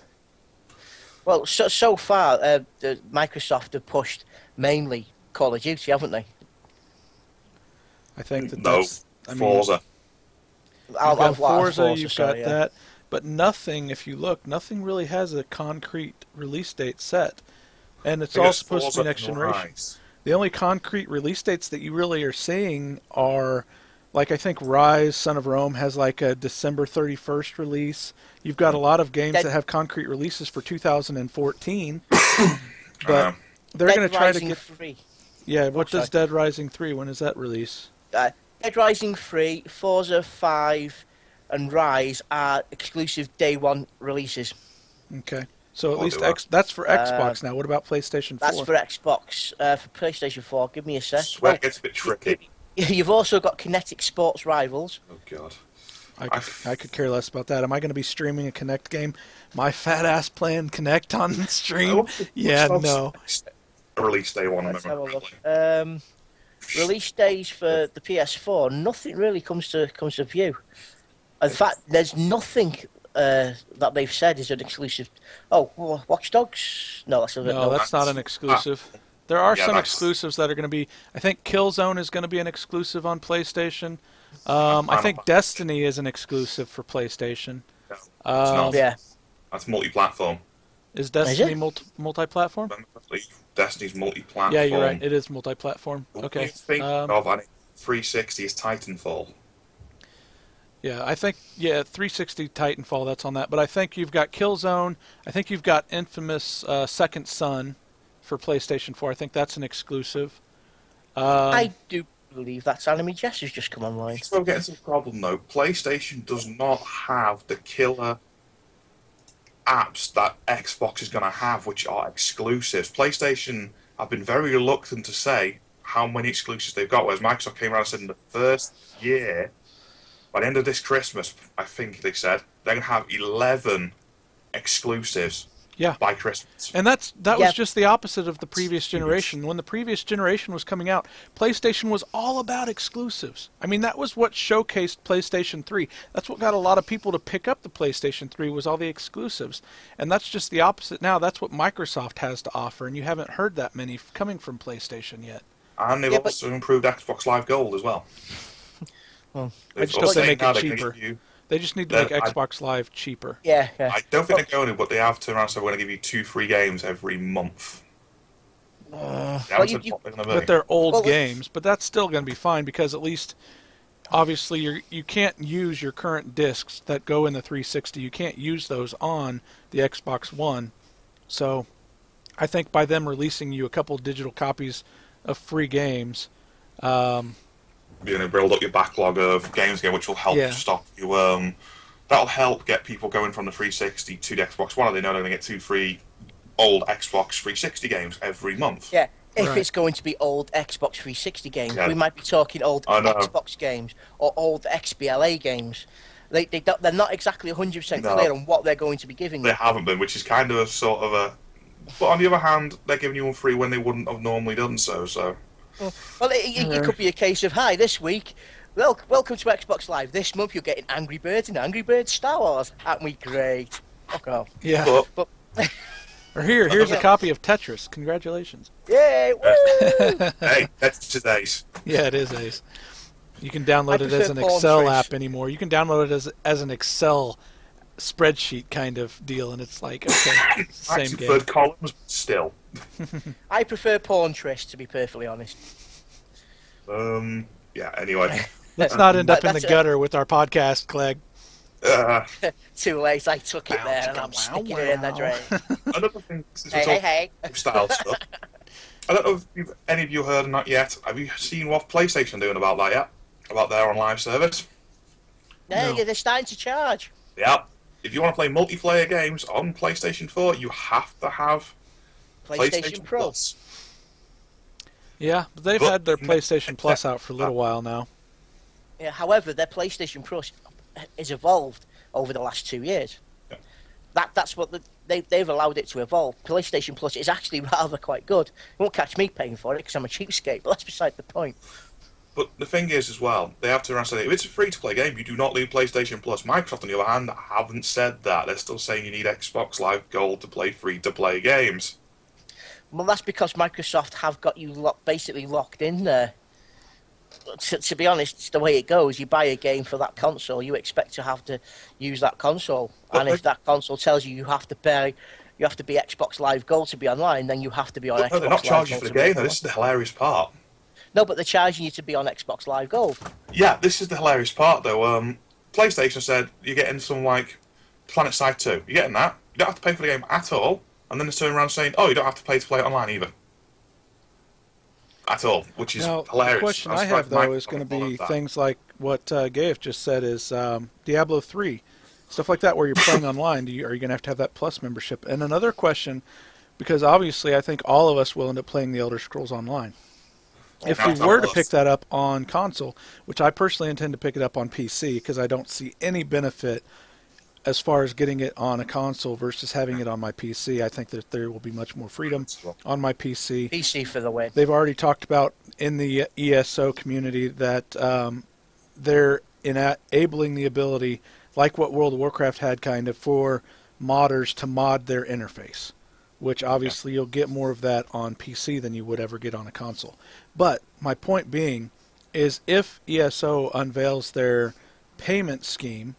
Well, so far, Microsoft have pushed mainly Call of Duty, haven't they? I think that No, that's... I mean, Forza. you've got Forza, Forza, you've sorry, got that, but nothing, if you look, nothing really has a concrete release date set. And it's all Biggest supposed to Forza be next and generation. Rise. The only concrete release dates that you really are seeing are, like, I think Rise, Son of Rome has like a December 31st release. You've got a lot of games that have concrete releases for 2014, but they're going to try to Rising get... 3. Yeah, what sorry. does Dead Rising 3, when is that release? Dead Rising 3, Forza 5, and Rise are exclusive day one releases. Okay. So at Oh, least they were. that's for Xbox now. What about PlayStation 4? That's for Xbox. For PlayStation 4, give me a sec. Swear it gets a bit tricky. You've also got Kinetic Sports Rivals. Oh, God. I could care less about that. Am I going to be streaming a Kinect game? My fat ass playing Kinect on stream? Yeah, no. Release day one. Let's have a look. Release days for the PS4, nothing really comes to view. In fact, there's nothing that they've said is an exclusive. Oh, Watch Dogs? No, that's a No, that's not an exclusive. There are some exclusives that are going to be... I think Killzone is going to be an exclusive on PlayStation. I think Destiny is an exclusive for PlayStation. Yeah. That's multi-platform. Is Destiny it? multi-platform? Destiny's multi-platform. Yeah, you're right. It is multi-platform. What Okay. do you think of 360 is Titanfall? Yeah, I think 360 Titanfall, that's on that. But I think you've got Killzone. I think you've got Infamous Second Son for PlayStation 4. I think that's an exclusive. I do believe that's Anime Jess has just come online. So we're getting to the problem though. PlayStation does not have the killer apps that Xbox is going to have, which are exclusives. PlayStation have been very reluctant to say how many exclusives they've got, whereas Microsoft came around and said in the first year, by the end of this Christmas, I think they said, they're going to have 11 exclusives by Christmas. And that was just the opposite of the previous generation. When the previous generation was coming out, PlayStation was all about exclusives. I mean, that was what showcased PlayStation 3. That's what got a lot of people to pick up the PlayStation 3 was all the exclusives. And that's just the opposite now. That's what Microsoft has to offer, and you haven't heard that many coming from PlayStation yet. And they've Yeah, but- also improved Xbox Live Gold as well. Well, I just hope they make it cheaper. You, They just need to make I- Xbox Live cheaper. Yeah, yeah. I don't think they're going to, but they have turned around and said we're going to give you 2 free games every month. They haven't well, said what they're going to But be. they're old Well, games, but that's still going to be fine because at least, obviously, you can't use your current discs that go in the 360. You can't use those on the Xbox One. So, I think by them releasing you a couple digital copies of free games, You're going to build up your backlog of games again, which will help Yeah. stop you. That'll help get people going from the 360 to the Xbox One. They know they're going to get 2 free old Xbox 360 games every month. Yeah, if Right. it's going to be old Xbox 360 games, Yeah. we might be talking old I know. Xbox games or old XBLA games. They're not exactly 100% No. clear on what they're going to be giving They you. haven't been, which is kind of a sort of a. But on the other hand, they're giving you one free when they wouldn't have normally done so. So Well, it could be a case of, hi, this week, welcome to Xbox Live. This month you're getting Angry Birds and Angry Birds Star Wars. Aren't we great? Fuck off. yeah. but Or here's a copy of Tetris. Congratulations. Yay! Woo! hey, that's today's. Yeah, it is Ace. You can download I it as prefer an Pawn Excel Trace. app anymore. You can download it as an Excel spreadsheet kind of deal, and it's like, okay, same Actually, game. third columns, but still. I prefer Pawn Trace, to be perfectly honest. Yeah. Anyway, Let's not end up in the That's- gutter with our podcast, Clegg. Too late, I took it Wow, there and chicka, I'm wow, sticking it in the wow. drain. another thing. Since we're Hey, talking hey, hey. lifestyle stuff, I don't know if any of you heard or not yet. Have you seen what PlayStation are doing about that yet? About their online service? Yeah, No. yeah, they're starting to charge. Yeah. If you want to play multiplayer games on PlayStation 4, you have to have PlayStation Pro. Plus. Yeah, but they've But- had their PlayStation Plus out for a little while now. Yeah, however, their PlayStation Plus has evolved over the last 2 years. Yeah. That's what they've allowed it to evolve. PlayStation Plus is actually rather quite good. You won't catch me paying for it because I'm a cheapskate, but that's beside the point. But the thing is, as well, they have to say if it's a free-to-play game, you do not need PlayStation Plus. Microsoft, on the other hand, haven't said that. They're still saying you need Xbox Live Gold to play free-to-play games. Well, that's because Microsoft have got you basically locked in there. To be honest, it's the way it goes. You buy a game for that console, you expect to have to use that console. But And if that console tells you have to pay, you have to be Xbox Live Gold to be online, then you have to be on But Xbox no, they're not Live charging Gold for the to be game, though. online. This is the hilarious part. No, but they're charging you to be on Xbox Live Gold. Yeah, this is the hilarious part, though. PlayStation said you're getting some, like, Planet Side 2. You're getting that. You don't have to pay for the game at all. And then they turn around saying, oh, you don't have to pay to play it online either. At all, which is Now, hilarious. the question I'm I surprised have, though, Microsoft is going to haven't be followed that. things like what Gaev just said is Diablo 3. Stuff like that where you're playing online. Are you going to have that Plus membership? And another question, because obviously I think all of us will end up playing the Elder Scrolls Online. If we Yeah, were to Plus. pick that up on console, which I personally intend to pick it up on PC because I don't see any benefit as far as getting it on a console versus having it on my PC. I think that there will be much more freedom on my PC. PC for the win. They've already talked about in the ESO community that they're enabling the ability, like what World of Warcraft had kind of, for modders to mod their interface, which obviously you'll get more of that on PC than you would ever get on a console. But my point being is if ESO unveils their payment scheme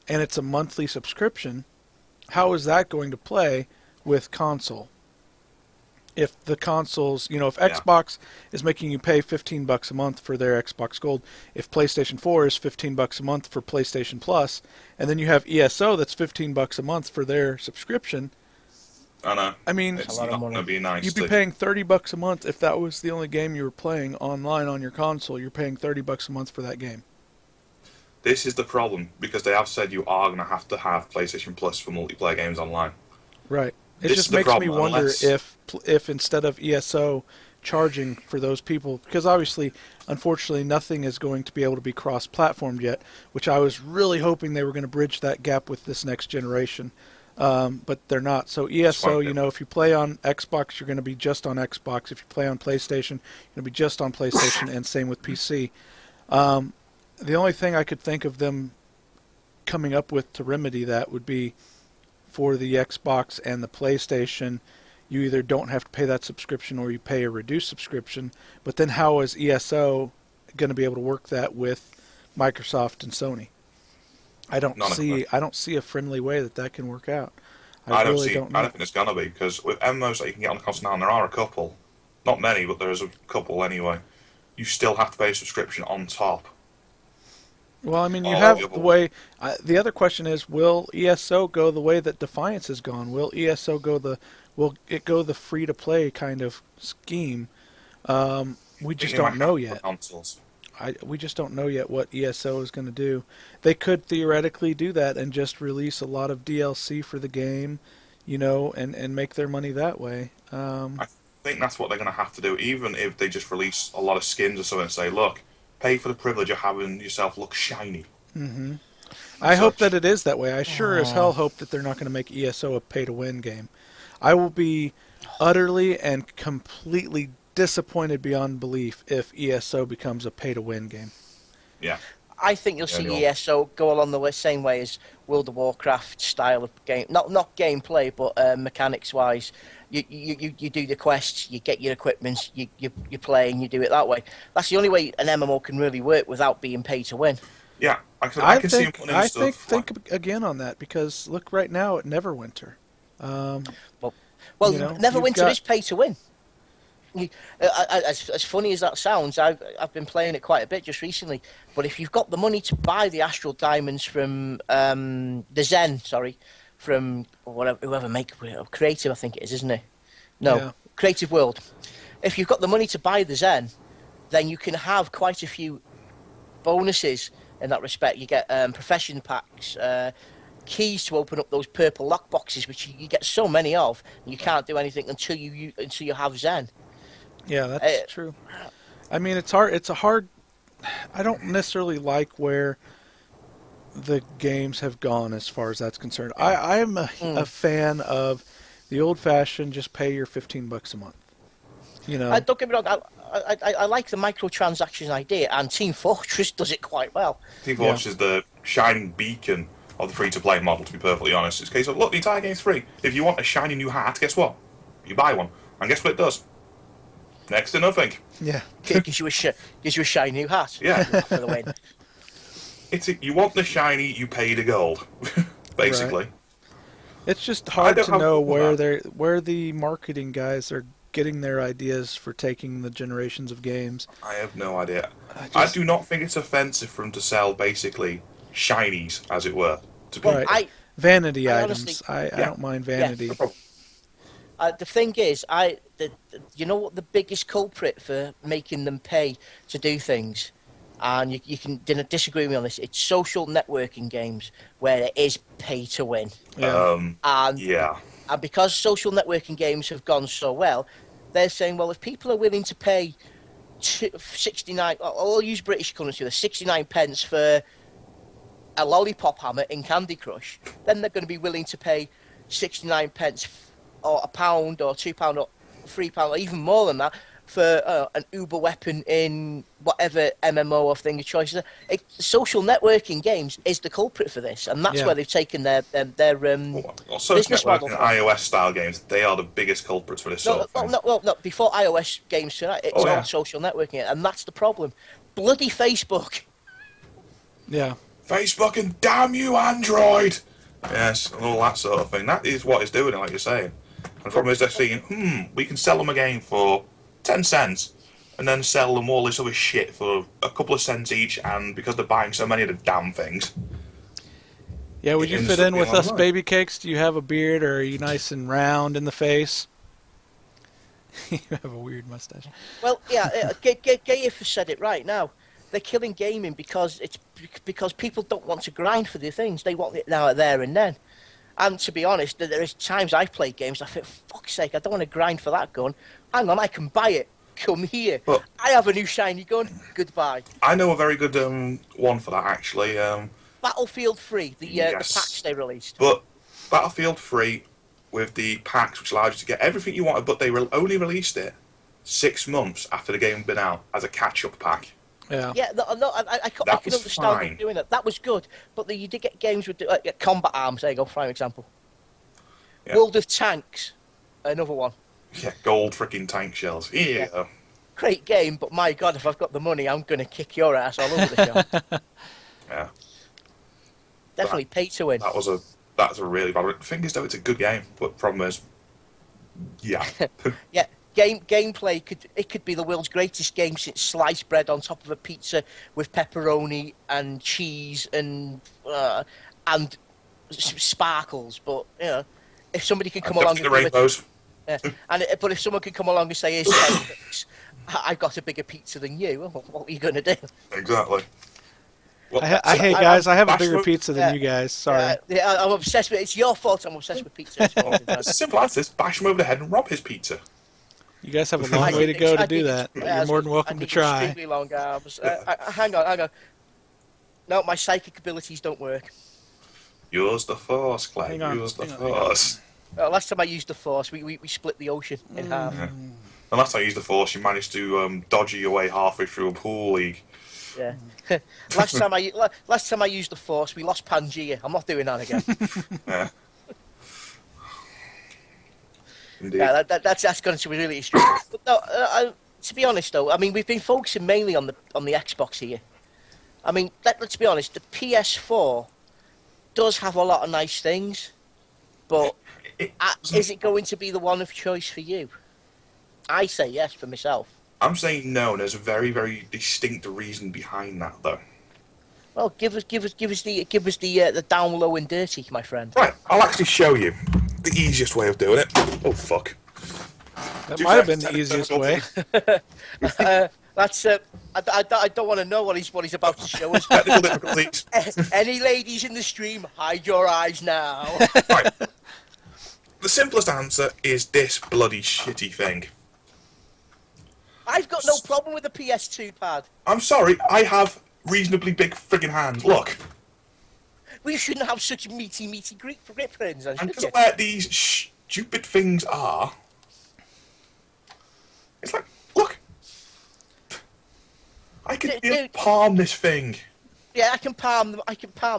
and it's a monthly subscription, how is that going to play with console? If the consoles, if Xbox is making you pay $15 a month for their Xbox Gold, if PlayStation 4 is $15 a month for PlayStation Plus, and then you have ESO that's $15 a month for their subscription, I know. I mean, It's a lot of not money. going to be nice. you'd be to- paying $30 a month if that was the only game you were playing online on your console. You're paying $30 a month for that game. This is the problem, because they have said you are going to have PlayStation Plus for multiplayer games online. Right. It This just is the makes me problem, wonder unless- if instead of ESO charging for those people, because obviously, unfortunately, nothing is going to be able to be cross-platformed yet, which I was really hoping they were going to bridge that gap with this next generation, but they're not. So ESO, if you play on Xbox, you're going to be just on Xbox. If you play on PlayStation, you're going to be just on PlayStation, and same with PC. The only thing I could think of them coming up with to remedy that would be for the Xbox and the PlayStation, you either don't have to pay that subscription or you pay a reduced subscription. But then how is ESO going to be able to work that with Microsoft and Sony? I don't see a friendly way that can work out. I don't think it's gonna be, because with MMOs that you can get on the console now, and there are a couple, not many, but there's a couple anyway. You still have to pay a subscription on top. Well, I mean, you have the way. The other question is, will ESO go the way that Defiance has gone? Will ESO go the free to play kind of scheme? We just don't know yet. We just don't know yet what ESO is going to do. They could theoretically do that and just release a lot of DLC for the game, and make their money that way. I think that's what they're going to have to do, even if they just release a lot of skins or something and say, look, pay for the privilege of having yourself look shiny. Mm-hmm. I hope that it is that way. I sure as hell hope that they're not going to make ESO a pay-to-win game. I will be utterly and completely disappointed beyond belief if ESO becomes a pay-to-win game. Yeah. I think you'll see ESO go along the same way as World of Warcraft style of game. Not gameplay, but mechanics-wise. You do the quests, you get your equipment, you play, and you do it that way. That's the only way an MMO can really work without being paid-to-win. Yeah, I can see him putting in stuff. Think again on that, because look right now at Neverwinter. Neverwinter is pay-to-win. As funny as that sounds, I've been playing it quite a bit just recently. But if you've got the money to buy the Astral Diamonds from from whoever Creative, I think it is, isn't it? No, yeah. Creative World. If you've got the money to buy the Zen, then you can have quite a few bonuses in that respect. You get profession packs, keys to open up those purple lock boxes, which you get so many of, and you can't do anything until you have Zen. Yeah, that's true. I mean, it's hard. It's a hard. I don't necessarily like where the games have gone as far as that's concerned. I am a fan of the old-fashioned just pay your $15 a month. Don't get me wrong. I like the microtransaction idea, and Team Fortress does it quite well. Team Fortress is the shining beacon of the free-to-play model, to be perfectly honest. It's a case of, look, the entire game's free. If you want a shiny new hat, guess what? You buy one. And guess what it does? Next to nothing. Yeah. Gives you a shiny new hat. Yeah. For the win. You want the shiny, you pay the gold, basically. Right. It's just hard to know where the marketing guys are getting their ideas for taking the generations of games. I have no idea. I do not think it's offensive for them to sell basically shinies, as it were. Vanity items. I don't mind vanity. Yeah. The thing is, you know what the biggest culprit for making them pay to do things, and you can disagree with me on this, it's social networking games where it is pay to win. And because social networking games have gone so well, they're saying, well, if people are willing to pay 69, I'll use British currency, the 69 pence for a lollipop hammer in Candy Crush, then they're going to be willing to pay 69 pence or £1 or £2 or £3 or even more than that for an Uber weapon in whatever MMO or thing of choice. Social networking games is the culprit for this, and that's where they've taken their business model. iOS style games, they are the biggest culprits for this sort of thing. No, before iOS games tonight, it's all social networking, and that's the problem. Bloody Facebook. Yeah. Facebook and damn you, Android! Yes, and all that sort of thing. That is what it's doing, like you're saying. And the problem is they're saying, we can sell them a game for 10 cents and then sell them all this other shit for a couple of cents each, and because they're buying so many of the damn things. Yeah, would you fit in with us baby cakes? Do you have a beard, or are you nice and round in the face? You have a weird mustache. Well, yeah, Gayif has said it right now. They're killing gaming because people don't want to grind for the things. They want it now, there and then. And to be honest, there is times I've played games I think, for fuck's sake, I don't want to grind for that gun. Hang on, I can buy it. Come here. But I have a new shiny gun. Goodbye. I know a very good one for that, actually. Battlefield 3, the packs they released. But Battlefield 3, with the packs, which allowed you to get everything you wanted, but they only released it 6 months after the game had been out as a catch-up pack. Yeah. Yeah, I can understand them doing that. That was good, but you did get games with combat arms. There you go, for example. Yeah. World of Tanks Another one. Yeah, gold freaking tank shells. Yeah. Great game, but my God, if I've got the money, I'm going to kick your ass all over the shop. Yeah. Definitely pay to win. That's a really bad one. The thing is, though, it's a good game, but the problem is, yeah. Yeah, gameplay could be the world's greatest game since sliced bread on top of a pizza with pepperoni and cheese and sparkles. But you know, if somebody could come along and the rainbows. But if someone could come along and say, "Here's 10 bucks, I've got a bigger pizza than you," well, what are you going to do? Exactly. Well, hey guys, I have a bigger Bashmo- pizza than you guys. Sorry. Yeah, I'm obsessed with it. It's your fault I'm obsessed with pizza. It's all the time. It's as simple as this: bash him over the head and rob his pizza. You guys have a long way to go to do that. But you're more than welcome to try. Extremely long arms. Hang on. No, my psychic abilities don't work. Use the force, Clay. Hang on, Use the hang on. force. Last time I used the force, we split the ocean in half. And last time I used the force, you managed to dodge your way halfway through a pool league. Yeah. last time I used the force, we lost Pangea. I'm not doing that again. Yeah. Indeed. Yeah, that's going to be really extreme. But no, to be honest though, I mean we've been focusing mainly on the Xbox here. I mean, let's be honest, the PS4 does have a lot of nice things, but is it going to be the one of choice for you? I say yes for myself. I'm saying no, and there's a very, very distinct reason behind that, though. Well, give us the down low and dirty, my friend. Right, I'll actually show you the easiest way of doing it. Oh fuck! That might have been the easiest way. That's I don't want to know what he's about to show us. Technical difficulties. Any ladies in the stream, hide your eyes now. Right. The simplest answer is this bloody shitty thing. I've got no problem with the PS2 pad. I'm sorry, I have reasonably big friggin' hands. Look. We shouldn't have such meaty grip pins. And because of where these stupid things are, it's like, look. I can palm this thing. Yeah, I can palm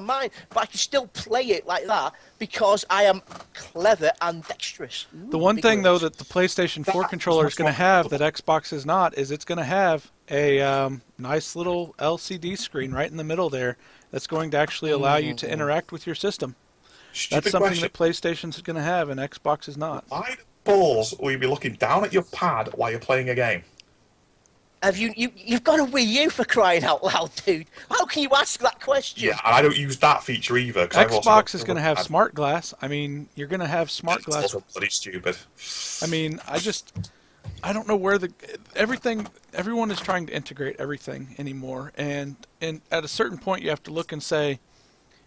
mine, but I can still play it like that because I am clever and dexterous. The one thing, though, that the PlayStation 4 controller is going to have that Xbox is not is it's going to have a nice little LCD screen right in the middle there that's going to actually allow you to interact with your system. That's something that PlayStation's going to have and Xbox is not. Why the balls will you be looking down at your pad while you're playing a game? Have you've got a Wii U for crying out loud, dude? How can you ask that question? Yeah, and I don't use that feature either. Xbox is going to have Smart Glass. I mean, you're going to have Smart Glass. It's also bloody stupid. I mean, I don't know where everyone is trying to integrate everything anymore, and at a certain point you have to look and say,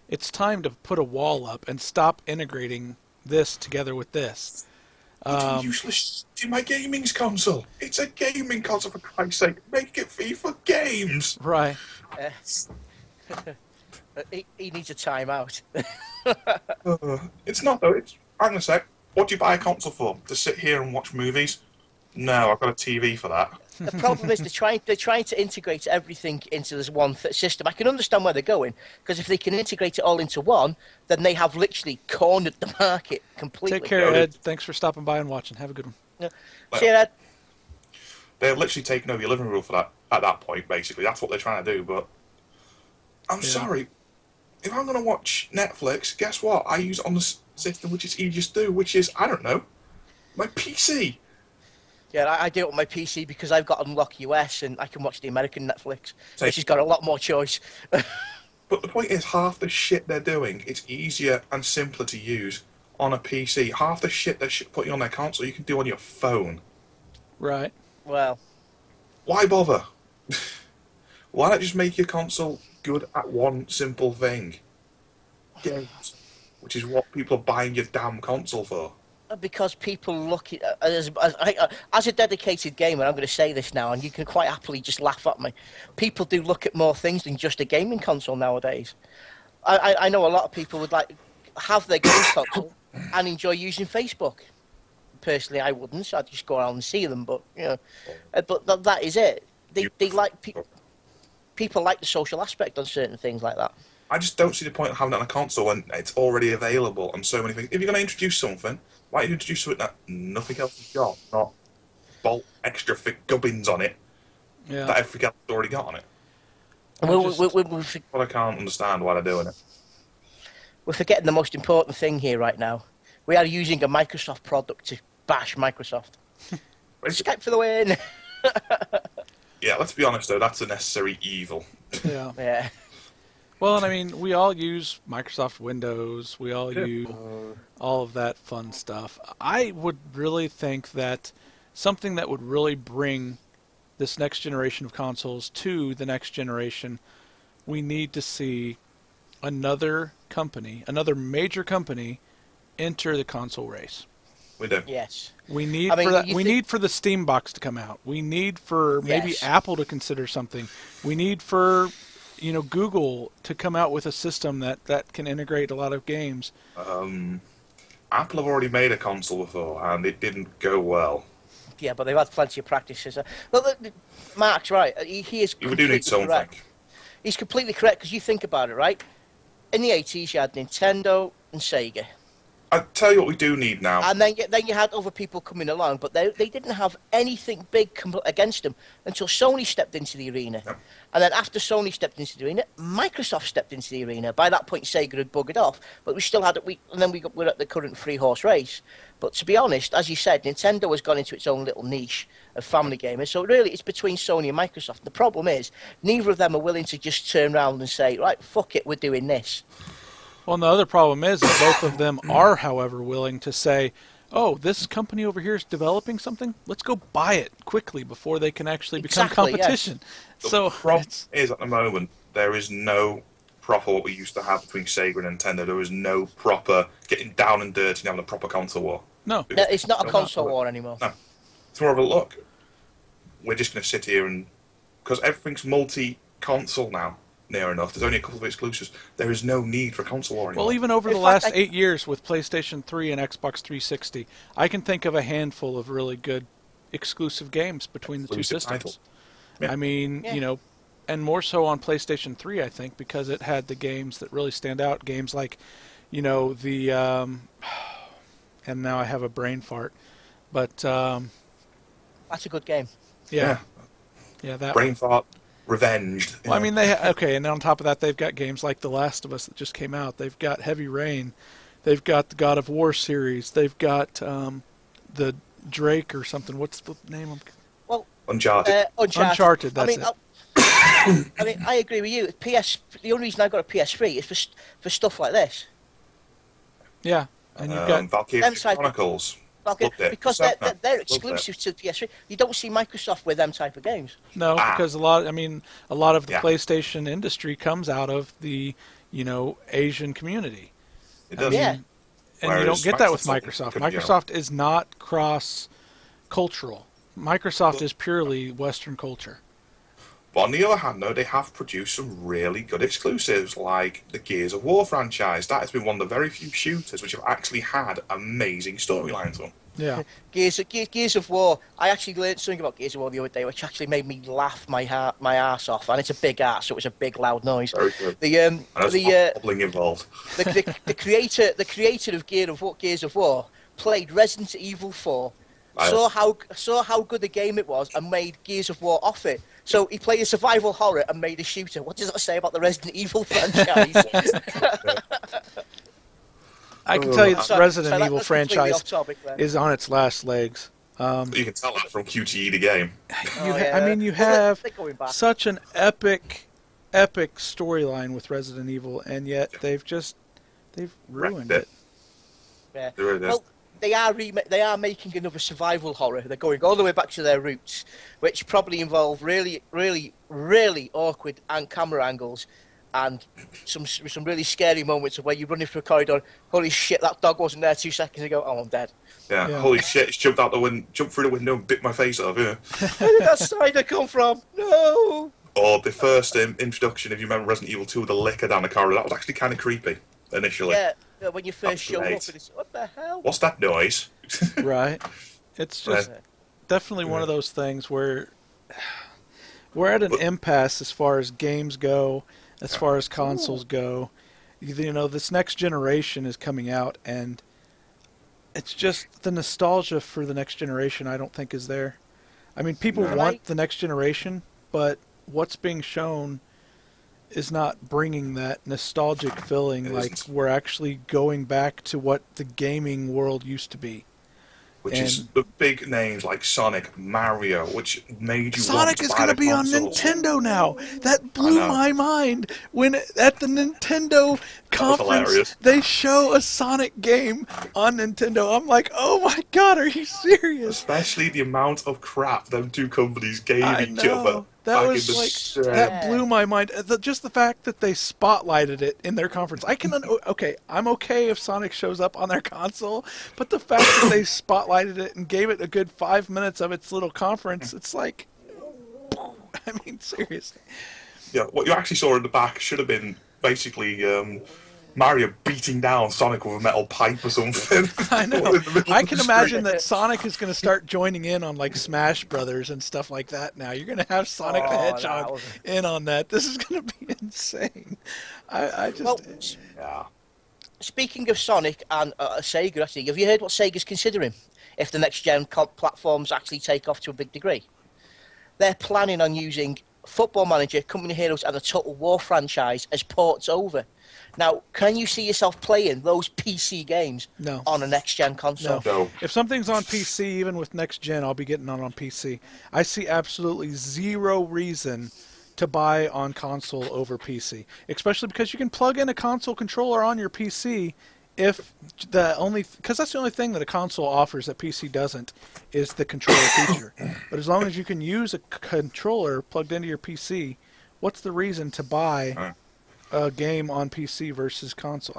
it's time to put a wall up and stop integrating this together with this. Useless in my gaming console. It's a gaming console, for Christ's sake. Make it for games. Right. He needs a timeout. It's not though. Hang on a sec. What do you buy a console for? To sit here and watch movies? No, I've got a TV for that. The problem is they're trying to integrate everything into this one system. I can understand where they're going, because if they can integrate it all into one, then they have literally cornered the market completely. Take care, Ed. Thanks for stopping by and watching. Have a good one. Yeah. See you, Ed. They're literally taking over your living room for that. At that point, basically, that's what they're trying to do. But I'm sorry, if I'm going to watch Netflix, guess what? I use it on the system which is easiest to do, which is, I don't know, my PC. Yeah, I do it on my PC because I've got Unlock US and I can watch the American Netflix, which has got a lot more choice. But the point is, half the shit they're doing, it's easier and simpler to use on a PC. Half the shit they're putting on their console, you can do on your phone. Right. Well, why bother? Why not just make your console good at one simple thing? Games. Which is what people are buying your damn console for. because people look at as a dedicated gamer, I'm going to say this now, and you can quite happily just laugh at me. People do look at more things than just a gaming console nowadays. I know a lot of people would like have their gaming console and enjoy using Facebook. Personally, I wouldn't. So I'd just go around and see them, but you know, but that is it. They like people like the social aspect on certain things like that. I just don't see the point of having it on a console when it's already available and so many things. If you're going to introduce something, why don't you introduce something that nothing else has got? Not bolt extra thick gubbins on it Yeah. that everything else has already got on it. We're Well, I can't understand why they're doing it. forgetting the most important thing here right now. We are using a Microsoft product to bash Microsoft. Skype for the win. Yeah, let's be honest though, that's a necessary evil. Yeah. Yeah. Well, and I mean, we all use Microsoft Windows. We all use all of that fun stuff. I would really think that something that would really bring this next generation of consoles to the next generation, we need to see another company, another major company, enter the console race. We do. Yes. We need I mean, for that. you We think- need for the Steam box to come out. We need for maybe Yes. Apple to consider something. We need for Google to come out with a system that can integrate a lot of games. Apple have already made a console before, and it didn't go well. Yeah, but they've had plenty of practices. Well, Mark's right. He is You do completely need something. correct. He's completely correct because you think about it, right? In the 80s, you had Nintendo and Sega. I tell you what we do need now. And then you had other people coming along, but they didn't have anything big against them until Sony stepped into the arena. Yep. And then after Sony stepped into the arena, Microsoft stepped into the arena. By that point, Sega had buggered off, but we still had it. We're at the current three-horse race. But to be honest, as you said, Nintendo has gone into its own little niche of family gamers. So really, it's between Sony and Microsoft. The problem is, neither of them are willing to just turn around and say, right, fuck it, we're doing this. Well, and the other problem is that both of them are, however, willing to say, "Oh, this company over here is developing something. Let's go buy it quickly before they can actually become Exactly, yes. competition." The So problem it's, is, at the moment, there is no proper what we used to have between Sega and Nintendo. There is no proper getting down and dirty and having a proper console war. no. No, it's not a No, console no. war anymore. No. It's more of a look. We're just going to sit here and... Because everything's multi-console now, near enough. There's only a couple of exclusives. There is no need for a console war anymore. Well, even over In the fact, last 8 years with PlayStation 3 and Xbox 360, I can think of a handful of really good exclusive games between the two Exclusive systems. titles. Yeah. I mean, Yeah. and more so on PlayStation 3, I think, because it had the games that really stand out. Games like, the, and now I have a brain fart, but That's a good game. yeah, that. Brain fart, revenged. Well, I mean, okay, and on top of that, they've got games like The Last of Us that just came out. They've got Heavy Rain, they've got the God of War series, they've got the Drake or something. What's the name of? Uncharted. Uncharted, that's it. I mean, I agree with you. The only reason I got a PS3 is for stuff like this. Yeah, and you've got Valkyrie them type of- Chronicles. Okay, Loved it. because Loved they're it. exclusive to PS3. You don't see Microsoft with them type of games. no, because a lot of the Yeah. PlayStation industry comes out of the Asian community. It I does. mean, Yeah. and you Whereas don't get that with Microsoft Microsoft. could be, Microsoft is not cross-cultural. Microsoft is purely Western culture. But on the other hand, though, they have produced some really good exclusives, like the Gears of War franchise. That has been one of the very few shooters which have actually had amazing storylines on. Yeah. Gears of War. I actually learned something about Gears of War the other day, which actually made me laugh my arse off. And it's a big arse, so it was a big loud noise. Very good. The There's wobbling involved. the creator of Gears of War played Resident Evil 4, saw how good the game it was, and made Gears of War off it. So he played a survival horror and made a shooter. What does that say about the Resident Evil franchise? I can tell you the Sorry, Resident that's Evil completely franchise off topic there. is on its last legs. You can tell that from QTE the game. I mean, you Well, have they're going back. such an epic storyline with Resident Evil, and yet they've ruined it. Yeah. There it is. Well, they are making another survival horror. They're going all the way back to their roots, which probably involve really, really, really awkward camera angles and some really scary moments of where you're running through a corridor. Holy shit, that dog wasn't there 2 seconds ago. Oh, I'm dead. Yeah. Yeah. Holy shit! It's jumped through the window and bit my face off. Yeah. Where did that spider come from? No. Or the first introduction, if you remember Resident Evil 2, the licker down the corridor. That was actually kind of creepy initially. Yeah, when you first showed up, Great. and it's, what the hell? What's that noise? Right. It's just Right. definitely one of those things where we're at an impasse as far as games go. as far as consoles go. You know, this next generation is coming out, and it's just the nostalgia for the next generation I don't think is there. I mean, people want the next generation, but what's being shown is not bringing that nostalgic feeling like we're actually going back to what the gaming world used to be. Which is the big names like Sonic, Mario, which made you Sonic is going to be on Nintendo now. That blew my mind when at the Nintendo conference they show a Sonic game on Nintendo. I'm like, oh my god, are you serious? Especially the amount of crap them two companies gave each other. That was like that blew my mind. Just the fact that they spotlighted it in their conference. I'm okay if Sonic shows up on their console, but the fact that they spotlighted it and gave it a good 5 minutes of its little conference, it's like, I mean, seriously. Yeah, what you actually saw in the back should have been basically Mario beating down Sonic with a metal pipe or something. I know. I can imagine that Sonic is going to start joining in on like Smash Brothers and stuff like that now. You're going to have Sonic the Hedgehog in on that. This is going to be insane. Speaking of Sonic and Sega, actually, have you heard what Sega's considering if the next-gen platforms actually take off to a big degree? They're planning on using Football Manager, Company Heroes, and the Total War franchise as ports over. Now, can you see yourself playing those PC games on a next-gen console? No. If something's on PC, even with next-gen, I'll be getting on PC. I see absolutely zero reason to buy on console over PC, especially because you can plug in a console controller on your PC. Because that's the only thing that a console offers that PC doesn't, is the controller feature. But as long as you can use a controller plugged into your PC, what's the reason to buy a game on PC versus console?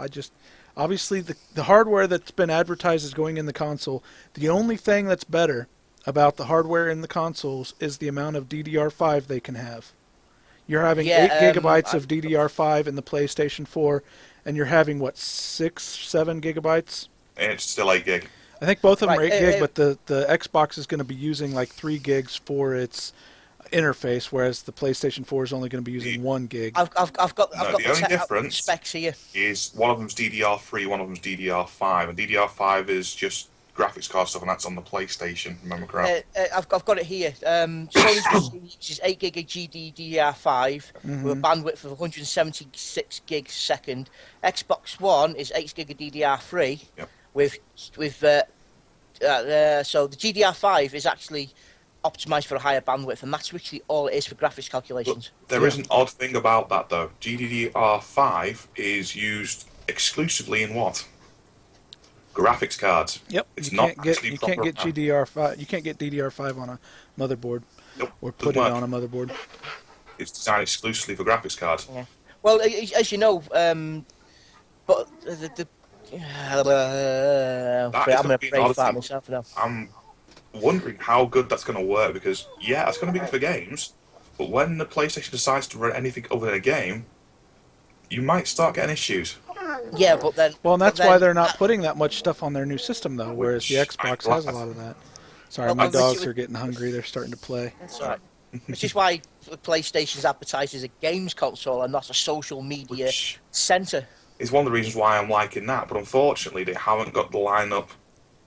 Obviously the hardware that's been advertised as going in the console, the only thing that's better about the hardware in the consoles is the amount of DDR5 they can have. You're having 8 gigabytes of DDR5 in the PlayStation 4, and you're having, what, 6, 7 gigabytes? And it's still 8 gig. I think both of them are 8 gig, but the Xbox is going to be using like 3 gigs for its interface, whereas the PlayStation 4 is only going to be using 1 gig. I've got the only difference specs here. Is one of them's DDR3, one of them's DDR5, and DDR5 is just graphics card stuff, and that's on the PlayStation. Remember correct? I've got it here. Sony's uses 8 gig of GDDR5 with a bandwidth of 176 gigs a second. Xbox One is 8 gig of DDR3 with so the GDR5 is actually optimized for a higher bandwidth, and that's literally all it is for graphics calculations. But there is an odd thing about that, though. GDDR5 is used exclusively in what? Graphics cards. Yep. It's you not can't get GDDR5. You can't get DDR5 on a motherboard. Nope, or put it on a motherboard. It's designed exclusively for graphics cards. Yeah. Well, as you know, but I'm afraid about myself now. I'm wondering how good that's going to work, because it's going to be good for games, but when the PlayStation decides to run anything other than a game, you might start getting issues. Yeah, but then... Well, and that's why they're not putting that much stuff on their new system, though, whereas the Xbox has a lot of that. Sorry, my dogs are getting hungry. They're starting to play. That's all right. Which is why PlayStation's advertised as a games console and not a social media centre. It's one of the reasons why I'm liking that, but unfortunately they haven't got the lineup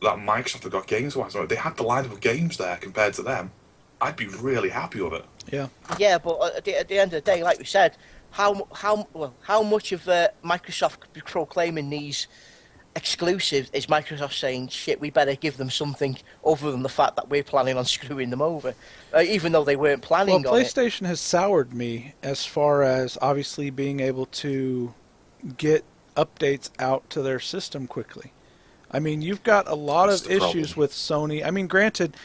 that Microsoft have got games-wise. If they had the lineup of games there compared to them, I'd be really happy with it. Yeah. Yeah, but at the end of the day, like we said, how much of Microsoft proclaiming these exclusives is Microsoft saying, shit, we better give them something other than the fact that we're planning on screwing them over, even though they weren't planning on it. Well, PlayStation has soured me as far as obviously being able to get updates out to their system quickly. I mean, you've got a lot of issues with Sony. I mean, granted,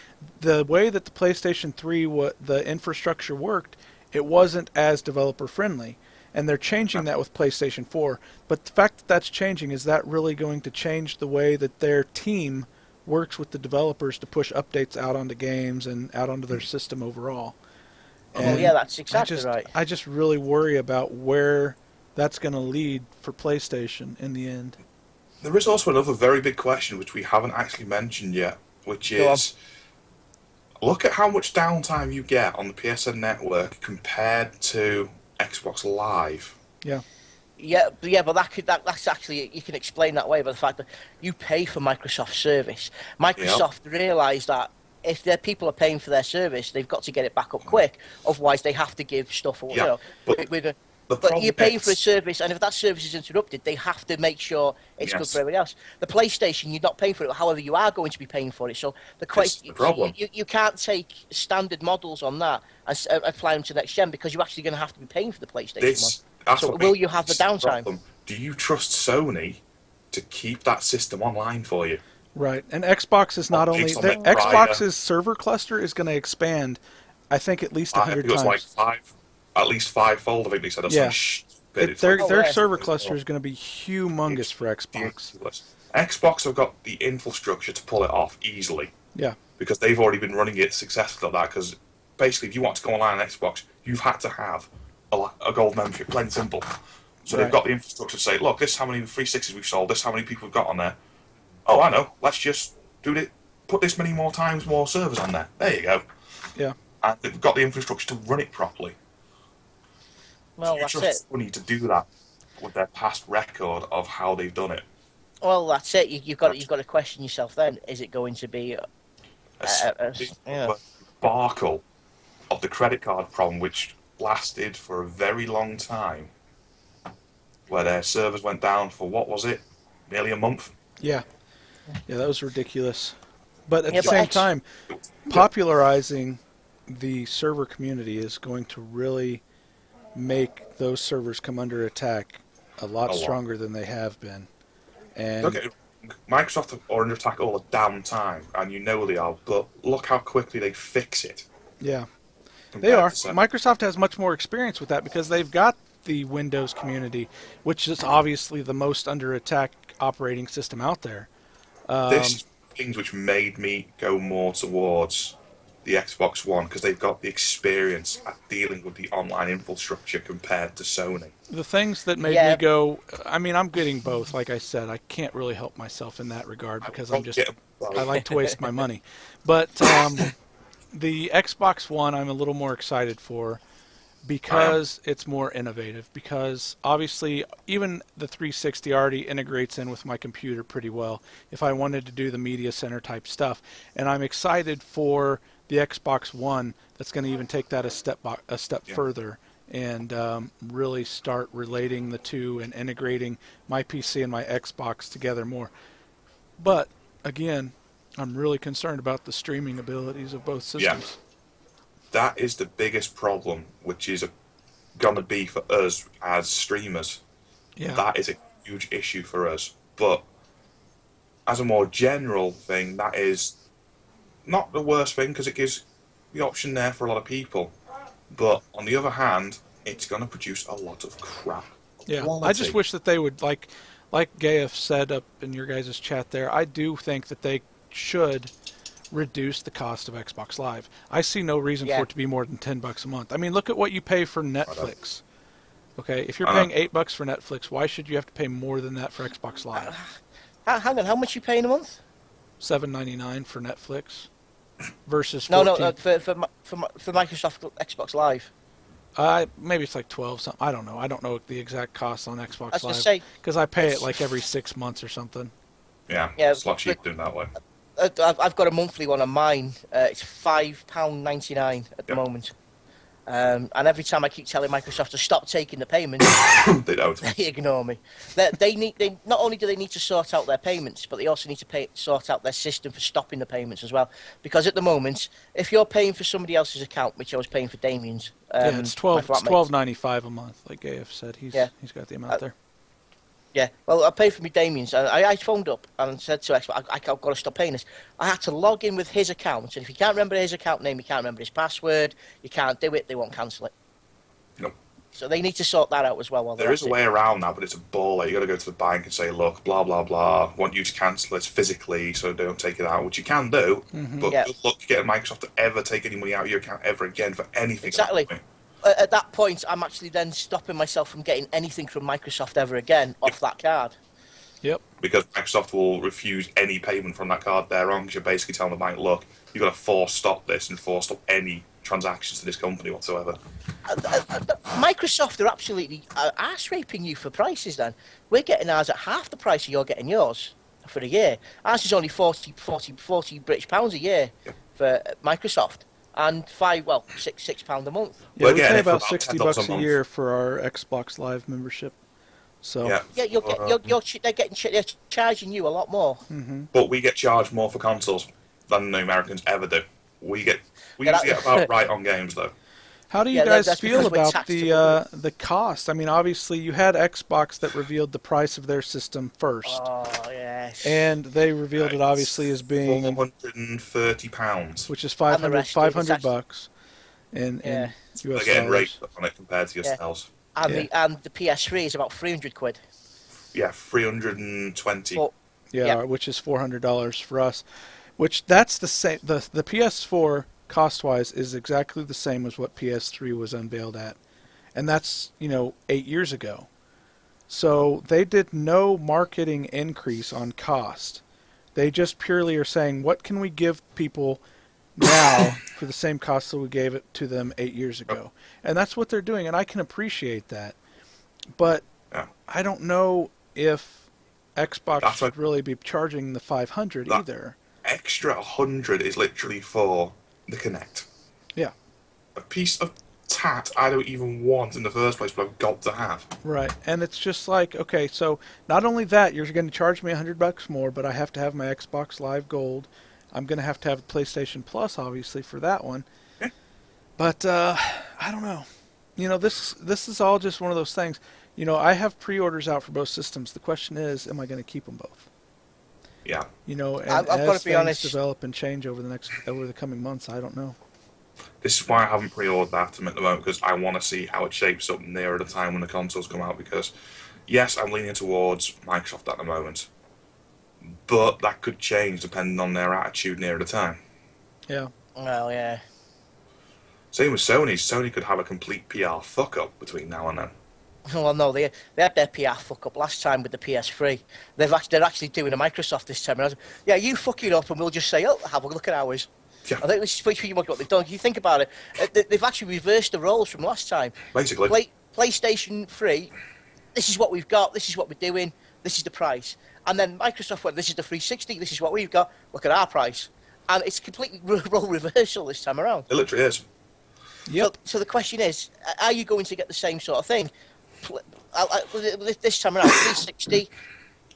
the way that the PlayStation 3, the infrastructure worked, it wasn't as developer-friendly. And they're changing that with PlayStation 4. But the fact that that's changing, is that really going to change the way that their team works with the developers to push updates out onto games and out onto their system overall? And yeah, that's exactly right. I just really worry about where that's going to lead for PlayStation in the end. There is also another very big question which we haven't actually mentioned yet, which is, look at how much downtime you get on the PSN network compared to Xbox Live. Yeah. Yeah, but that's actually, you can explain that way by the fact that you pay for Microsoft service. Microsoft realise that if their people are paying for their service, they've got to get it back up quick. Otherwise, they have to give stuff away. Yeah, but But you're paying for a service, and if that service is interrupted, they have to make sure it's good for everybody else. The PlayStation, you're not paying for it. However, you are going to be paying for it. So the problem. You can't take standard models on that and apply them to next gen because you're actually going to have to be paying for the PlayStation one. So will you have the downtime? Do you trust Sony to keep that system online for you? Right, and Xbox is not only Xbox's server cluster is going to expand, I think at least 100 times. It was like at least fivefold. I think they said. Their server cluster is going to be humongous for Xbox. Xbox have got the infrastructure to pull it off easily. Yeah, because they've already been running it successfully at that. Because basically, if you want to go online on Xbox, you've had to have a gold membership, plain and simple. So they've got the infrastructure to say, look, this is how many 360s we've sold, this is how many people we've got on there. Oh, I know, let's just do it, put this many more times more servers on there. There you go. Yeah. And they've got the infrastructure to run it properly. Well, so that's it. Just need to do that with their past record of how they've done it. Well, that's it. You've got to question yourself then. Is it going to be a sparkle of the credit card problem, which lasted for a very long time, where their servers went down for, what was it, nearly a month? Yeah, that was ridiculous. But at the same time, popularizing the server community is going to really make those servers come under attack a lot stronger than they have been. And look at Microsoft are under attack all the damn time, and you know they are, but look how quickly they fix it. Yeah. They are. Microsoft has much more experience with that because they've got the Windows community, which is obviously the most under attack operating system out there. This is things which made me go more towards the Xbox One because they've got the experience at dealing with the online infrastructure compared to Sony. The things that made me go, I mean, I'm getting both. Like I said, I can't really help myself in that regard because I like to waste my money. But the Xbox One I'm a little more excited for because it's more innovative. Because obviously even the 360 already integrates in with my computer pretty well if I wanted to do the media center type stuff. And I'm excited for the Xbox One that's going to even take that a step further and really start relating the two and integrating my PC and my Xbox together more. But again, I'm really concerned about the streaming abilities of both systems. Yeah. That is the biggest problem, which is going to be for us as streamers. Yeah. That is a huge issue for us. But as a more general thing, that is not the worst thing because it gives the option there for a lot of people. But on the other hand, it's going to produce a lot of crap. Yeah, I just wish that they would, like Gaef said up in your guys' chat there, I do think that they should reduce the cost of Xbox Live. I see no reason for it to be more than $10 a month. I mean, look at what you pay for Netflix. Okay, if you're paying $8 for Netflix, why should you have to pay more than that for Xbox Live? Hang on, how much are you paying a month? $7.99 for Netflix versus $14. No, for Microsoft Xbox Live. Maybe it's like 12 something. I don't know. I don't know the exact cost on Xbox Live because I pay it like every 6 months or something. Yeah, it's a lot cheaper doing that way. I've got a monthly one on mine. It's £5.99 at the moment. And every time I keep telling Microsoft to stop taking the payments, they don't. They ignore me. They not only do they need to sort out their payments, but they also need to sort out their system for stopping the payments as well. Because at the moment, if you're paying for somebody else's account, which I was paying for Damien's, it's $12.95 a month, like AF said. He's got the amount there. Yeah, well, I paid for me Damien's. I phoned up and said to Xbox, I've got to stop paying this. I had to log in with his account, and if you can't remember his account name, you can't remember his password, you can't do it, they won't cancel it. No. So they need to sort that out as well. There is a way around that, but it's a ball. You got to go to the bank and say, look, blah, blah, blah, want you to cancel this physically so they don't take it out, which you can do, but good luck getting Microsoft to ever take any money out of your account ever again for anything. Exactly. At that point, I'm actually then stopping myself from getting anything from Microsoft ever again off that card. Yep. Because Microsoft will refuse any payment from that card thereon, because you're basically telling the bank, look, you've got to force stop this and force stop any transactions to this company whatsoever. Microsoft are absolutely arse raping you for prices. Then we're getting ours at half the price you're getting yours for a year. Ours is only 40 British pounds a year for Microsoft, and £6 a month. Yeah, We're we getting pay it for about about $60 $10 a a month. year for our Xbox Live membership. So Yeah, They're charging you a lot more. but we get charged more for consoles than the Americans ever do. We Yeah, usually get about right on games though. how do you Yeah, guys that's feel because we're about taxed the cost? I mean, obviously you had Xbox that revealed the price of their system first, Oh yes. and they revealed it obviously as being, £430, which is And the rest of it's $500 in Yeah. US they're getting dollars. raped on it compared to yourselves. And the PS3 is about 300 quid. Yeah, 320. But Yeah, which is $400 for us. Which that's the same. The PS4 cost-wise is exactly the same as what PS3 was unveiled at, and that's 8 years ago. So they did no marketing increase on cost. They just purely are saying, what can we give people now for the same cost that we gave it to them 8 years ago? And that's what they're doing, and I can appreciate that. But Yeah. I don't know if Xbox That's should what- really be charging the $500 That- either. Extra 100 is literally for the Kinect. Yeah. A piece of tat I don't even want in the first place, but I've got to have. Right, and it's just like, okay, so not only that, you're going to charge me $100 more, but I have to have my Xbox Live Gold. I'm going to have PlayStation Plus, obviously, for that one. Yeah. But I don't know. This is all just one of those things. I have pre-orders out for both systems. The question is, am I going to keep them both? Yeah. And I've got as to be things honest. develop and change over the coming months, I don't know. This is why I haven't pre-ordered that at the moment, because I want to see how it shapes up nearer the time when the consoles come out, because yes, I'm leaning towards Microsoft at the moment, but that could change depending on their attitude nearer the time. Yeah. well, yeah. Same with Sony. Sony could have a complete PR fuck-up between now and then. Well, no, they had their PR fuck up last time with the PS3. They're actually doing a Microsoft this time around. Yeah, you fuck it up, and we'll just say, oh, have a look at ours. Yeah. I think this is pretty much what they've done. If you think about it, they've actually reversed the roles from last time. Basically. PlayStation 3, this is what we've got, this is what we're doing, this is the price. And then Microsoft went, this is the 360, this is what we've got, look at our price. And it's completely role reversal this time around. It literally is. Yep. So the question is, are you going to get the same sort of thing? This time around, 360,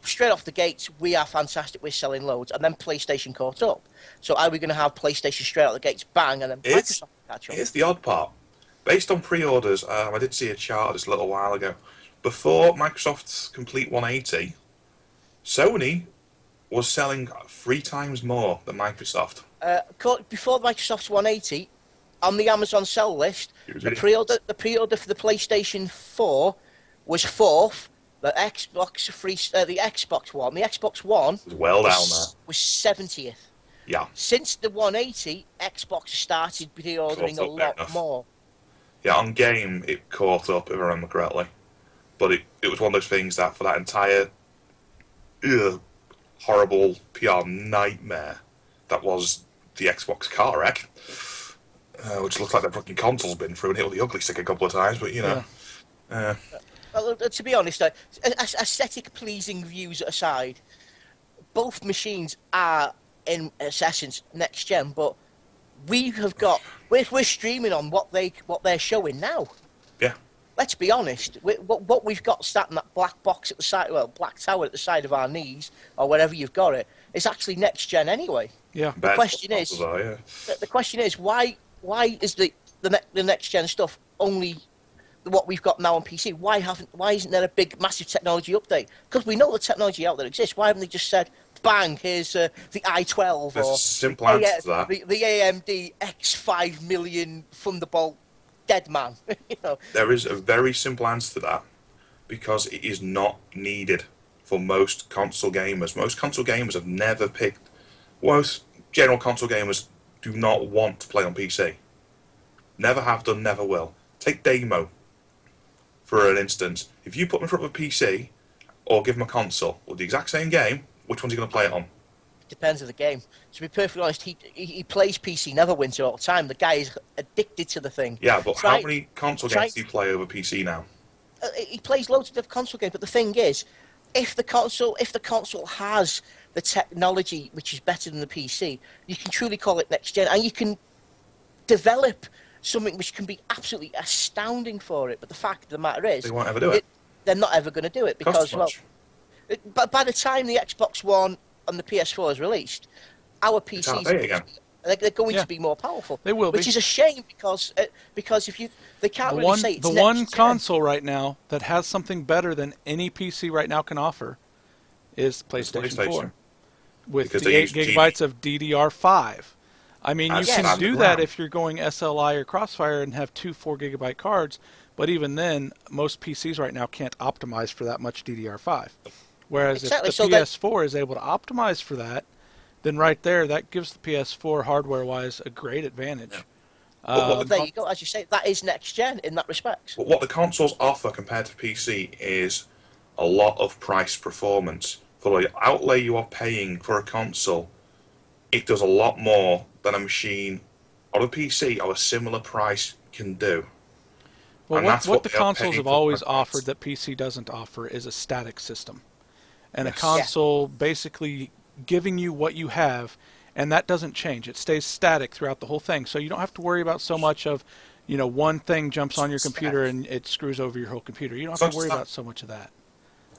straight off the gates, we are fantastic, we're selling loads, and then PlayStation caught up. So are we going to have PlayStation straight out the gates, bang, and then Microsoft catch up? Here's the odd part. Based on pre-orders, I did see a chart just a little while ago. Before Microsoft's complete 180, Sony was selling 3 times more than Microsoft. Before Microsoft's 180, on the Amazon sell list, It was the ridiculous. pre-order for the PlayStation 4 was 4th. The Xbox One, the Xbox One It was well down there. was 70th. Yeah. Since the 180, Xbox started pre-ordering a Caught up there lot enough. more. Yeah, on game, it caught up, if I remember correctly. But it was one of those things that for that entire horrible PR nightmare that was the Xbox car wreck, which looks like the fucking console's been through and hit with the ugly stick a couple of times, but Well, to be honest, aesthetic pleasing views aside, both machines are in essence next gen, but we're streaming on what they're showing now. yeah. Let's be honest. What we've got sat in that black box at the side, black tower at the side of our knees, or wherever you've got it, is actually next gen anyway. Yeah. Bad question is- consoles are, yeah. The question is why is the next gen stuff only what we've got now on PC? Why isn't there a big massive technology update? Because we know the technology out there exists. Why haven't they just said, bang, here's the i12 There's or a simple answer to that. the AMD X5 million Thunderbolt dead man? There is a very simple answer to that, because it is not needed for most console gamers. Most console gamers have never picked... Most general console gamers do not want to play on PC. Never have done, never will. Take Demo, for an instance. If you put them in front of a PC, or give them a console with the exact same game, which one's he going to play it on? depends on the game. To be perfectly honest, he plays PC Neverwinter all the time. The guy is addicted to the thing. Yeah, but how many console games do you play over PC now? He plays loads of console games, but the thing is, if the console has the technology which is better than the PC, you can truly call it next gen, and you can develop something which can be absolutely astounding for it. But the fact of the matter is, they won't ever do it. They're not ever going to do it because, well, but by the time the Xbox One and the PS4 is released, our PCs they're going to be more powerful. They will be. Which is a shame because if they can't really say it's the one console right now that has something better than any PC right now can offer is PlayStation 4 with the 8 gigabytes of DDR5. I mean, you can do that if you're going SLI or Crossfire and have 2 4 gigabyte cards, but even then, most PCs right now can't optimize for that much DDR5. Whereas if the PS4 is able to optimize for that, then right there, that gives the PS4 hardware-wise a great advantage. Yeah. There you go. As you say, that is next gen in that respect. But what the consoles offer compared to PC is a lot of price performance. For the outlay you are paying for a console, it does a lot more than a machine or a PC of a similar price can do. Well, what the consoles have always offered that PC doesn't offer is a static system. And a console basically giving you what you have, and that doesn't change. It stays static throughout the whole thing. So you don't have to worry about so much of, one thing jumps on your computer and it screws over your whole computer. You don't have to worry about so much of that.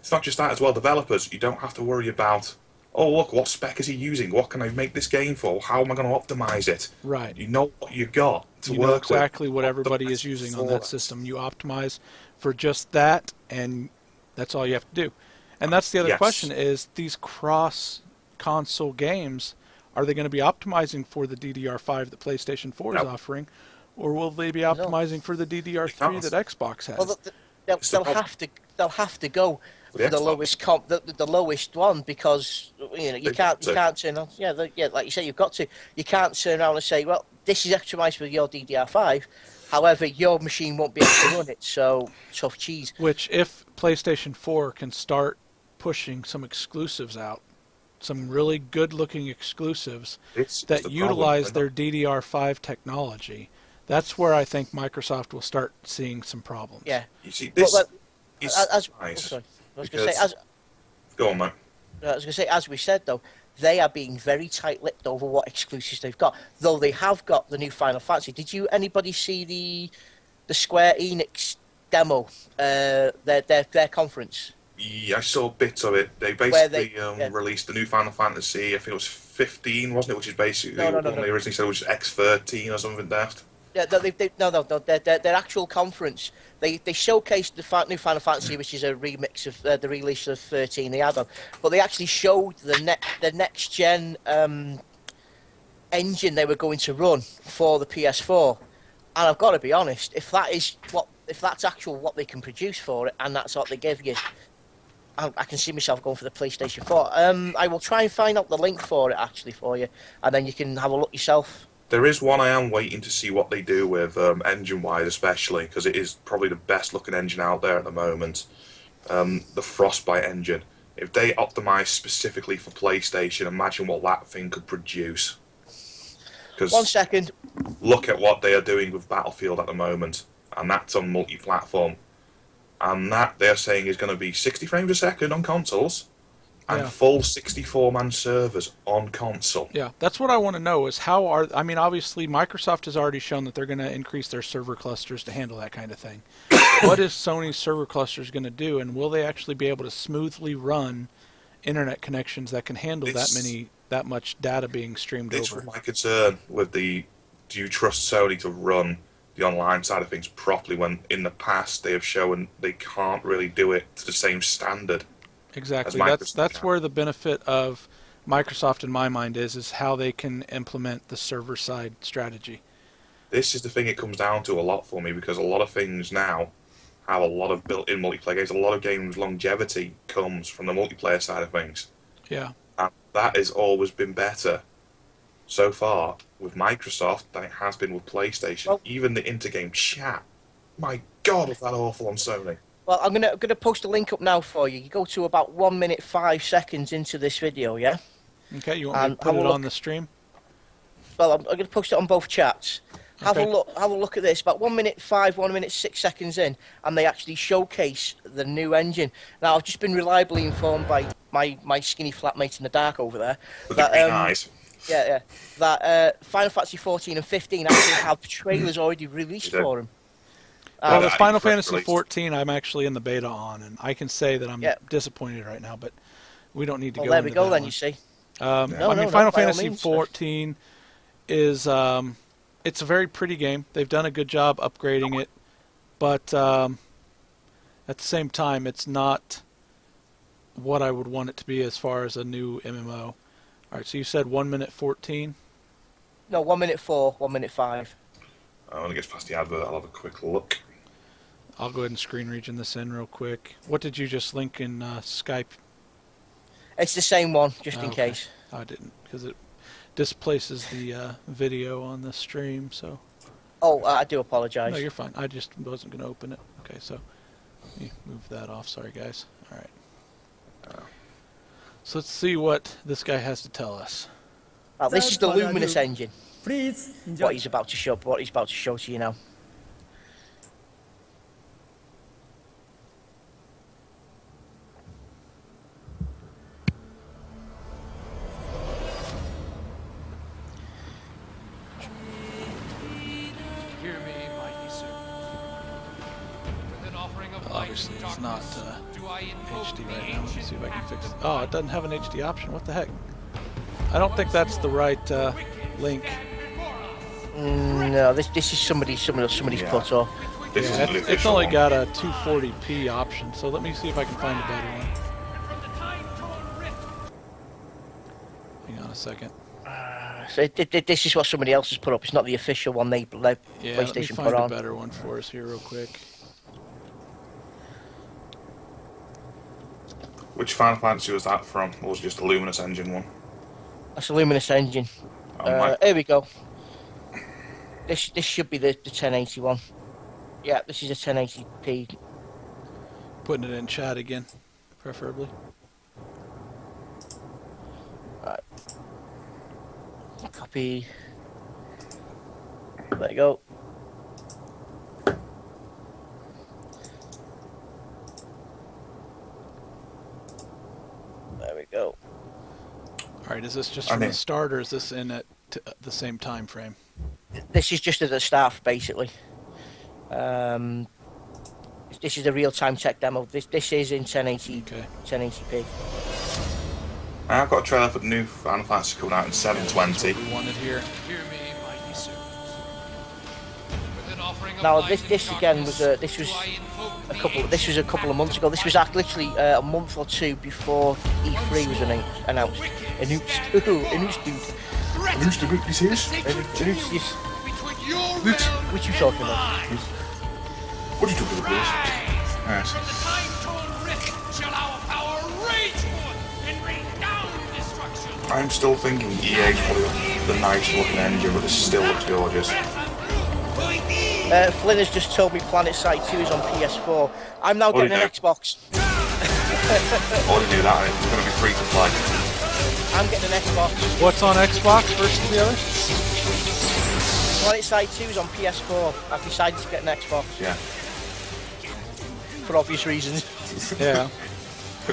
It's not just that as well. Developers, you don't have to worry about, oh, look, what spec is he using? What can I make this game for? How am I going to optimize it? Right. You know what you got to work with. You know exactly what everybody is using on that system. You optimize for just that, and that's all you have to do. And that's the other question is, these cross-console games, are they going to be optimizing for the DDR5 that PlayStation 4 is offering, or will they be optimizing for the DDR3 that Xbox has? Well, they'll have to go for the lowest the lowest one, because you can't turn on. Like you say, you've got to. You can't turn around and say, well, this is optimized for your DDR5. However, your machine won't be able to run it, so tough cheese. Which, if PlayStation 4 can start pushing some exclusives out, some really good-looking exclusives that utilize their DDR5 technology, that's where I think Microsoft will start seeing some problems. Yeah. You see, this is Go on, mate. I was going to say, as we said, though, they are being very tight-lipped over what exclusives they've got. Though they have got the new Final Fantasy. Did anybody see the Square Enix demo, their conference? Yeah, I saw bits of it. They basically released the new Final Fantasy. I think it was 15, wasn't it? Which is basically what they originally said was X13 or something daft. Yeah, their actual conference. They showcased the new Final Fantasy, which is a remix of the release of 13 they had on. But they actually showed the next gen engine they were going to run for the PS4. And I've got to be honest, if that's actual what they can produce for it, and that's what they give you, I can see myself going for the PlayStation 4. I will try and find out the link for it actually for you, and then you can have a look yourself. There is one I am waiting to see what they do with, engine-wise especially, because it is probably the best-looking engine out there at the moment. The Frostbite engine. If they optimize specifically for PlayStation, imagine what that thing could produce. 1 second. Look at what they are doing with Battlefield at the moment, and that's on multi-platform. And that, they're saying, is going to be 60 frames a second on consoles, and full 64-man servers on console. Yeah, that's what I want to know is obviously Microsoft has already shown that they're going to increase their server clusters to handle that kind of thing. What is Sony's server clusters going to do, and will they actually be able to smoothly run internet connections that can handle that much data being streamed over? This was my concern with do you trust Sony to run the online side of things properly when in the past they have shown they can't really do it to the same standard? Exactly. That's where the benefit of Microsoft, in my mind, is how they can implement the server-side strategy. This is the thing it comes down to a lot for me, because a lot of things now have a lot of built-in multiplayer games. A lot of games' longevity comes from the multiplayer side of things. Yeah. And that has always been better so far with Microsoft than it has been with PlayStation. Well, even the intergame chat, my God, was that awful on Sony. Well, I'm gonna post a link up now for you. You go to about 1 minute 5 seconds into this video, yeah? Okay, you want me to And put have it a on look. the stream? Well, I'm going to post it on both chats. Have Okay. a look. Have a look at this. About 1 minute 5, 1 minute 6 seconds in, and they actually showcase the new engine. Now, I've just been reliably informed by my skinny flatmate in the dark over there With the green eyes. yeah, that Final Fantasy 14 and 15 actually have trailers already released They do. for them. Well, Yeah, with Final first Fantasy released. 14, I'm actually in the beta on, and I can say that I'm Yeah. disappointed right now, but we don't need to Well, go there into we go that then. one. You see. I No, mean, no, Final by all Fantasy means, 14 is it's a very pretty game. They've done a good job upgrading it, but at the same time, it's not what I would want it to be as far as a new MMO. All right, so you said 1 minute 14. No, 1 minute 4, 1 minute 5. When it gets past the advert, I'll have a quick look. I'll go ahead and screen region this in real quick. What did you just link in Skype? It's the same one, just in Okay. case. I didn't, because it displaces the video on the stream, so... Oh, I do apologise. No, you're fine. I just wasn't going to open it. Okay, so let me move that off. Sorry, guys. All right. So let's see what this guy has to tell us. Well, this is the Luminous engine. Please enjoy. What he's about to show to you now. Hear me, mighty servant. With an offering of light Obviously, and it's not darkness, do I invoke HD the right now. Let me ancient see if I can fix it. pact Oh, it doesn't have an HD option. What the heck? I don't think that's the right link. No, this is somebody's Yeah. put off. This Yeah, isn't the it's official only one. got a 240p option, so let me see if I can find a better one. Hang on a second. So this is what somebody else has put up. It's not the official one they Yeah, let me PlayStation find put a on. better one for us here real quick. Which Final Fantasy was that from? Or was it just the Luminous Engine one? That's a Luminous engine. Here we go. This should be the 1080 one. Yeah, this is a 1080p. Putting it in chat again, preferably. Copy. There you go. There we go. All right, is this just I from mean- the start, or is this in at the same time frame? This is just at the start, basically. This is a real-time tech demo. This is in 1080, Okay. 1080p. I've got a trailer for the new Final Fantasy coming out in 720. We wanted here. Hear me, mighty servant. With an offering of Now light this and again was darkness, this was do I invoke a the couple. This was a ancient couple of months ago. This was literally a month or two before E3 was announced. Announced, dude. Who's the Ripley series? Announced, yes. between your Which- realm What you talking about? What are you talking about? Yes. The time-torn rift shall our power rage forth and bring down destruction. I'm still thinking EA's probably the nice looking engine, but it still looks gorgeous. Flynn has just told me Planet Side 2 is on PS4. I'm now getting an yeah. Xbox. Already knew that, and it's going to be free to play. I'm getting an Xbox. What's on Xbox versus the other? Planet Side 2 is on PS4. I've decided to get an Xbox Yeah. for obvious reasons. Yeah.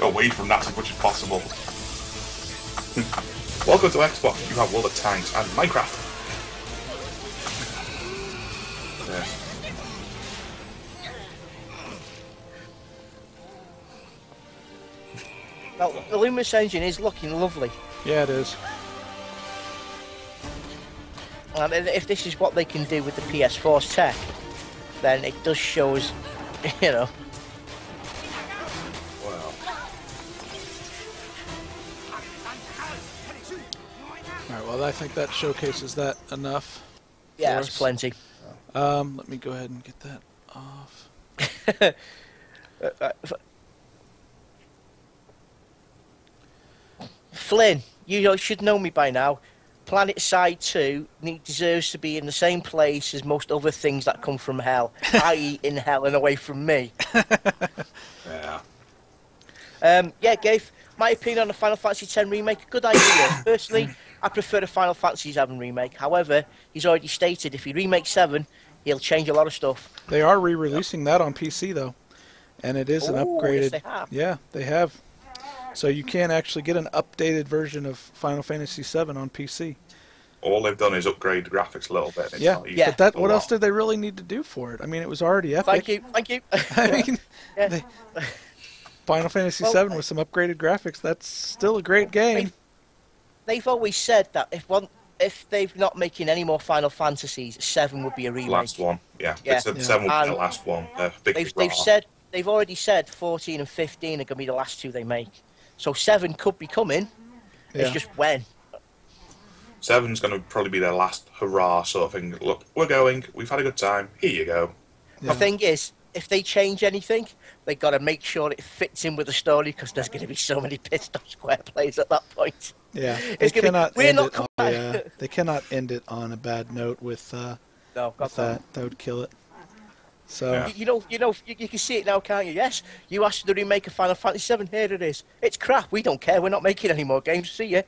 Away from that as much as possible. Welcome to Xbox. You have World of Tanks and Minecraft. Yes. Now, the Luminous engine is looking lovely. Yeah, it is. And if this is what they can do with the PS4's tech, then it does show us, you know. Well, All right. Well, I think that showcases that enough. Yeah, for that's us. plenty. Let me go ahead and get that off. Flynn, you should know me by now. Planet Side 2 deserves to be in the same place as most other things that come from hell, i.e. in hell and away from me. yeah. Yeah, Gabe, my opinion on the Final Fantasy X remake, good idea. Personally, I prefer the Final Fantasy VII remake. However, he's already stated if he remakes 7, he'll change a lot of stuff. They are re-releasing that on PC though, and it is an upgraded. Yes, they have. Yeah, they have. So you can actually get an updated version of Final Fantasy VII on PC. All they've done is upgrade the graphics a little bit. It's Yeah, not Yeah. but that a what lot. else did they really need to do for it? I mean, it was already epic. Thank you. I mean, Yeah. Final Fantasy Well, VII with some upgraded graphics, that's still a great game. They've always said that if they're not making any more Final Fantasies, 7 would be a remake. Last one, yeah. Yeah. They said Yeah. 7 will be And the last one. Big They've already said 14 and 15 are going to be the last 2 they make. So 7 could be coming. Yeah. It's just when. 7's going to probably be their last hurrah sort of thing. Look, we're going. We've had a good time. Here you go. Yeah. The thing is, if they change anything, they got to make sure it fits in with the story because there's going to be so many pissed off Square players at that point. Yeah, It's they gonna cannot be, we're end not it on coming. they cannot end it on a bad note with No, God, with that. That would kill it. So Yeah. You can see it now, can't you? Yes, you asked for the remake of Final Fantasy VII. Here it is. It's crap. We don't care. We're not making any more games. See ya.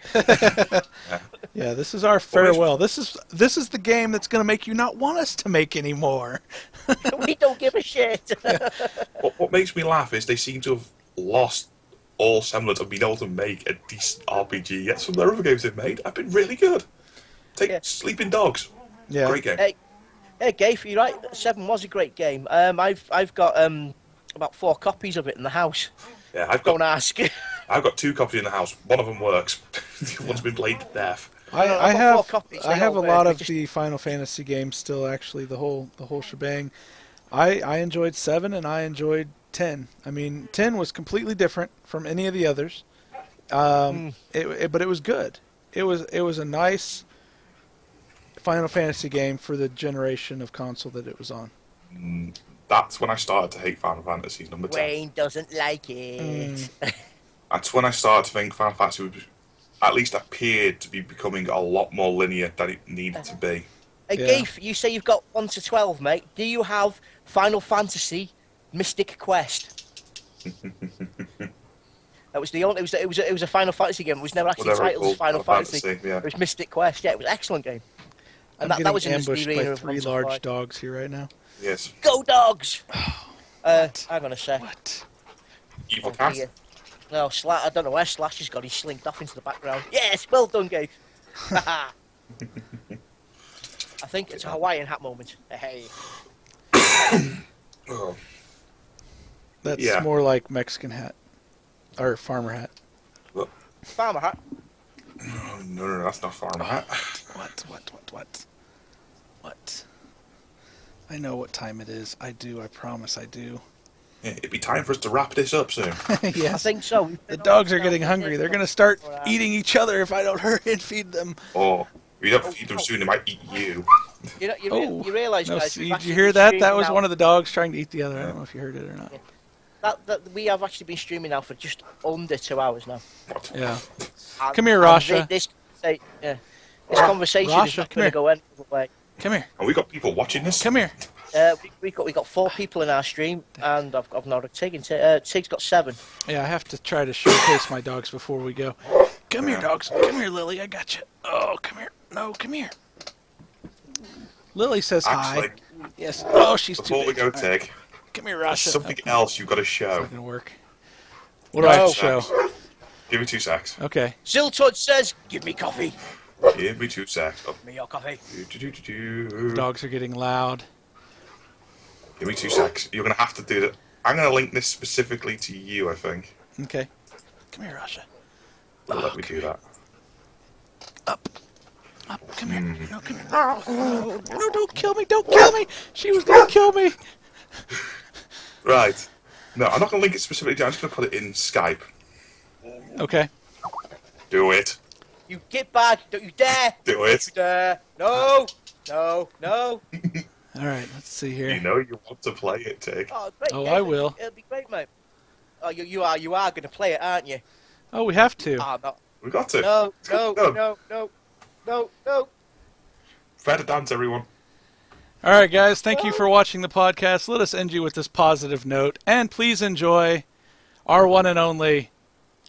yeah, this is our farewell. This is the game that's going to make you not want us to make any more. We don't give a shit. What makes me laugh is they seem to have lost all semblance of being able to make a decent RPG. Yet some of their other games they've made have been really good. Take Yeah. Sleeping Dogs. Yeah, Great game. Hey, Gafe, you're right. 7 was a great game. I've got about 4 copies of it in the house. Yeah, I've Don't got ask. 2 copies in the house. One of them works. The other one's been played to death. I I've got 4 have copies. I They have a all lot work. of the Final Fantasy games still. Actually, the whole shebang. I enjoyed 7 and I enjoyed 10. I mean, 10 was completely different from any of the others, but it was good. It was a nice Final Fantasy game for the generation of console that it was on. That's when I started to hate Final Fantasy number 10. Wayne doesn't like it. That's when I started to think Final Fantasy would at least appeared to be becoming a lot more linear than it needed to be. Hey, Yeah. Gafe, you say you've got 1 to 12, mate. Do you have Final Fantasy Mystic Quest? That was the only. It was a Final Fantasy game. It was never actually Whatever it's titled as called, Final Fantasy. yeah. It was Mystic Quest. Yeah, it was an excellent game. And I'm that was getting in the ambushed arena by of 3 1 to large 5. dogs here right now. Yes. Go dogs! Hang on a sec. What? Evil Oh, Cat. dear. No, I don't know where Slash has got. He's slinked off into the background. Yes, well done, Gabe. I think it's a Hawaiian hat moment. Hey. Oh. That's Yeah. more like Mexican hat or farmer hat. Farmer hat. No, that's not Farmer Hat. What? I know what time it is. I do. I promise I do. Yeah, it'd be time for us to wrap this up soon. I Yes. think so. The dogs are getting hungry. They're going to start eating each other if I don't hurry and feed them. Or if you don't feed them soon, they might eat you. You know, Oh, you realise, no, guys. see, did you hear that? That was one of the dogs trying to eat the other. I don't know if you heard it or not. that we have actually been streaming now for just under 2 hours now. What? Yeah. And- Come here, and Rasha. This conversation is Rasha, not come going here. to go any other way. Come here. And we got people watching this? Come here. We got 4 people in our stream, and I've not a Tig. And Tig's got 7. Yeah, I have to try to showcase my dogs before we go. Come here, dogs. Come here, Lily. I got you. Oh, come here. No, come here. Lily says Actually, hi. Yes. Oh, she's too before we big. go, All right. Tig, Come here, there's Rasha. something else you've got to It's show. not gonna work. What do I have to show? Give me 2 secs. Okay. Ziltud says, "Give me coffee." Give me 2 secs. Oh. Give me your coffee. Dogs are getting loud. Give me 2 secs. You're going to have to do that. I'm going to link this specifically to you, I think. Okay. Come here, Rasha. Let me do that. Up. Come here. No, come here. No, don't kill me. Don't kill me. She was going to kill me. Right. No, I'm not going to link it specifically. I'm just going to put it in Skype. Okay. Do it. You get back! Don't you dare! Do it. Dare! No! No! No! All right. Let's see You here. know you want to play it, Tig. Oh, great! Oh, Gabe. I will. It'll be great, mate. Oh, you are going to play it, aren't you? Oh, we have to. Ah, no! We got to. No! Fair to dance, everyone. All right, guys. Thank you for watching the podcast. Let us end you with this positive note, and please enjoy our one and only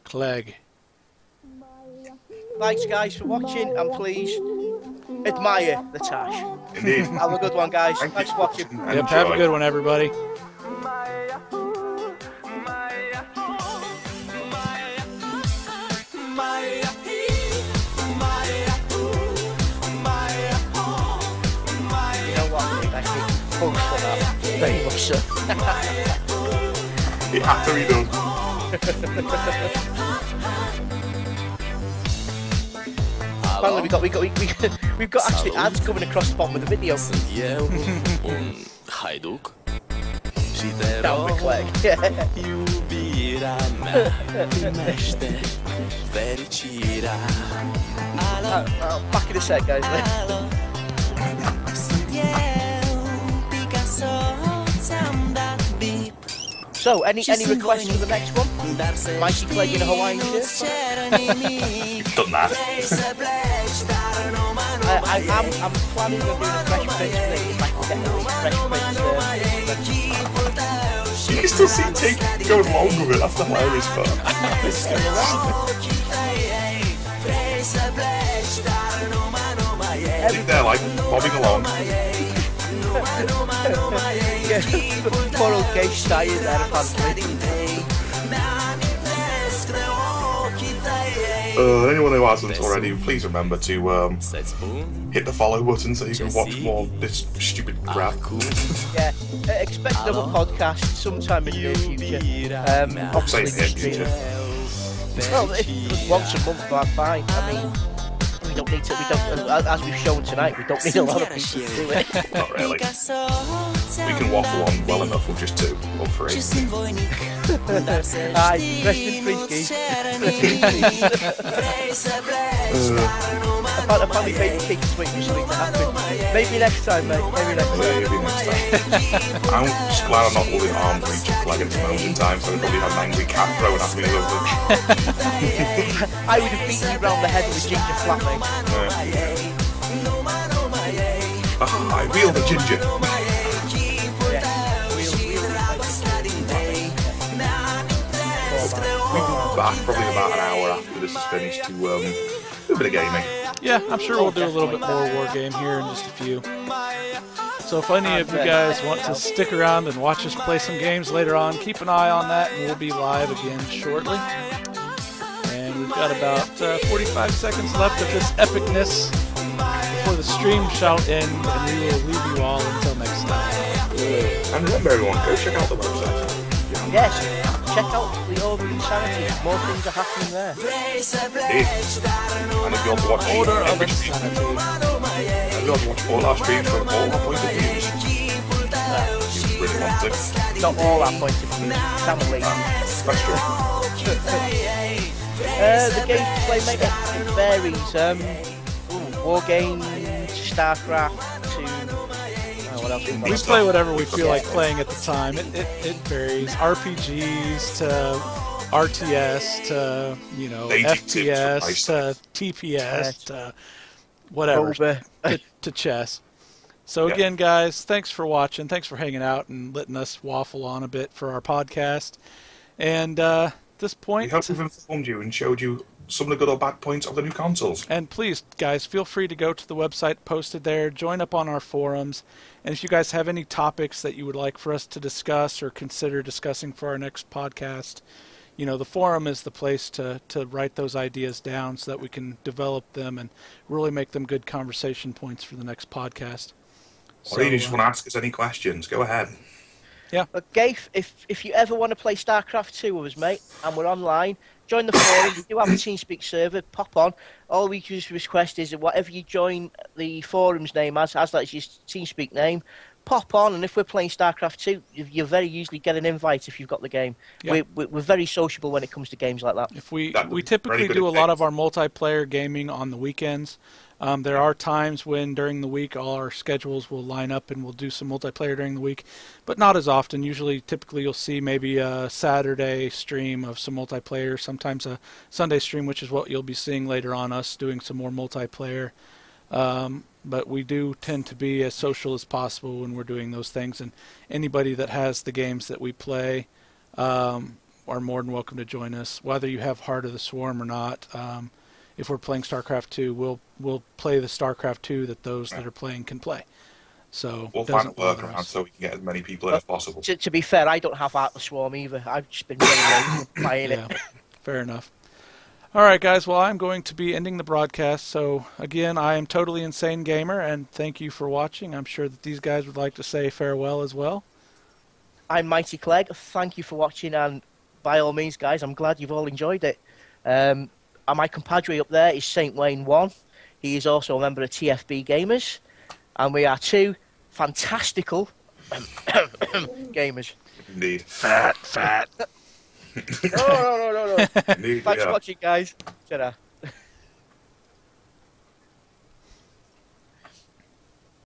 Clegg. Thanks, guys, for watching, and please admire the Tash. Indeed. Have a good one, guys. Thanks for watching. And Yep, have a enjoy. good one, everybody. You know what? I think I can post for that. Very much so. It had to be done. Finally, we've got actually ads coming across the bottom of the video. Hajduk. Down the Clegg. Yeah. Iubira mea, primește fericirea. Back in a sec, guys. Sunt eu, Picasso, ți-am dat bip. So, any requests for the next one? Mikey Clegg in a Hawaiian shirt? Done that. I'm planning on doing a Fresh Prince thing if I can get those Fresh Prince. You can still see Tig going along with it. That's the hilarious part. Tig there, like, bobbing along. Yeah, poor old Gage Steyer there, apparently. Anyone who hasn't already, please remember to hit the follow button so you can watch more of this stupid crap. Yeah, expect another podcast sometime in the near future. Obviously, Say near stream. future. Well, if it was once a month, fine. I mean, we don't need to. We don't, as we've shown tonight, we don't need a lot of people to do it. Not really. We can waffle on well enough with just 2 or 3. Aye, rest in peace, Apparently, baby cake is waiting for something to happen. Maybe next time, mate. Maybe next time. Maybe next time. I'm just glad I'm not holding arms reach Clegg at this moment in time, so I probably had an angry cat thrown at me or something. I would have beaten you round the head with a ginger flat, mate. I wheel the ginger. We'll be back probably about an hour after this is finished to do a bit of gaming. Yeah, I'm sure we'll do a little bit more War Game here in just a few. So if any of you guys want to stick around and watch us play some games later on, keep an eye on that, and we'll be live again shortly. And we've got about 45 seconds left of this epicness before the stream shall end, and we will leave you all until next time. And remember everyone, go check out the website. Yes, check out the Order of Insanity. More things are happening there. Indeed. And if you want to watch Order of every stream, Insanity. if you want to watch all our streams from all our points of views, you really want to. Not all our points of view. Some of them. That's true. The games to play, mate, it varies. War games, StarCraft, to what else? We play whatever we feel like playing at the time. It varies. RPGs to RTS to, you know, 80 FPS tips to TPS to whatever, to chess. So Yeah. again, guys, thanks for watching. Thanks for hanging out and letting us waffle on a bit for our podcast. And at this We point, hope we've informed you and showed you some of the good or bad points of the new consoles. and please, guys, feel free to go to the website posted there, join up on our forums, and if you guys have any topics that you would like for us to discuss or consider discussing for our next podcast, you know, the forum is the place to write those ideas down so that we can develop them and really make them good conversation points for the next podcast. Or even just want to ask us any questions, go ahead. But Gafe, if you ever want to play StarCraft 2 with us, mate, and we're online, join the forum. We do have a TeamSpeak server. Pop on. All we just request is that whatever you join the forum's name as that's your TeamSpeak name, pop on. And if we're playing StarCraft 2, you very usually get an invite if you've got the game. Yeah. We're very sociable when it comes to games like that. If we That would be typically very good do a lot advice. of our multiplayer gaming on the weekends. There are times when during the week all our schedules will line up and we'll do some multiplayer during the week, but not as often. Usually, typically you'll see maybe a Saturday stream of some multiplayer, sometimes a Sunday stream, which is what you'll be seeing later on, us doing some more multiplayer. But we do tend to be as social as possible when we're doing those things, and anybody that has the games that we play, are more than welcome to join us, whether you have Heart of the Swarm or not. If we're playing StarCraft 2, we'll play the StarCraft 2 that those that are playing can play. So we'll find a workaround so we can get as many people in as possible. To be fair, I don't have Heart of the Swarm either. I've just been really lazy playing it. Fair enough. All right, guys. Well, I'm going to be ending the broadcast. So, again, I am Totally Insane Gamer, and thank you for watching. I'm sure that these guys would like to say farewell as well. I'm Mighty Clegg. Thank you for watching, and by all means, guys, I'm glad you've all enjoyed it. And my compadre up there is Saint Wayne 1. He is also a member of TFB Gamers, and we are two fantastical gamers. Indeed. Fat. No. Indeed, Thanks for watching, guys. Ta-ra.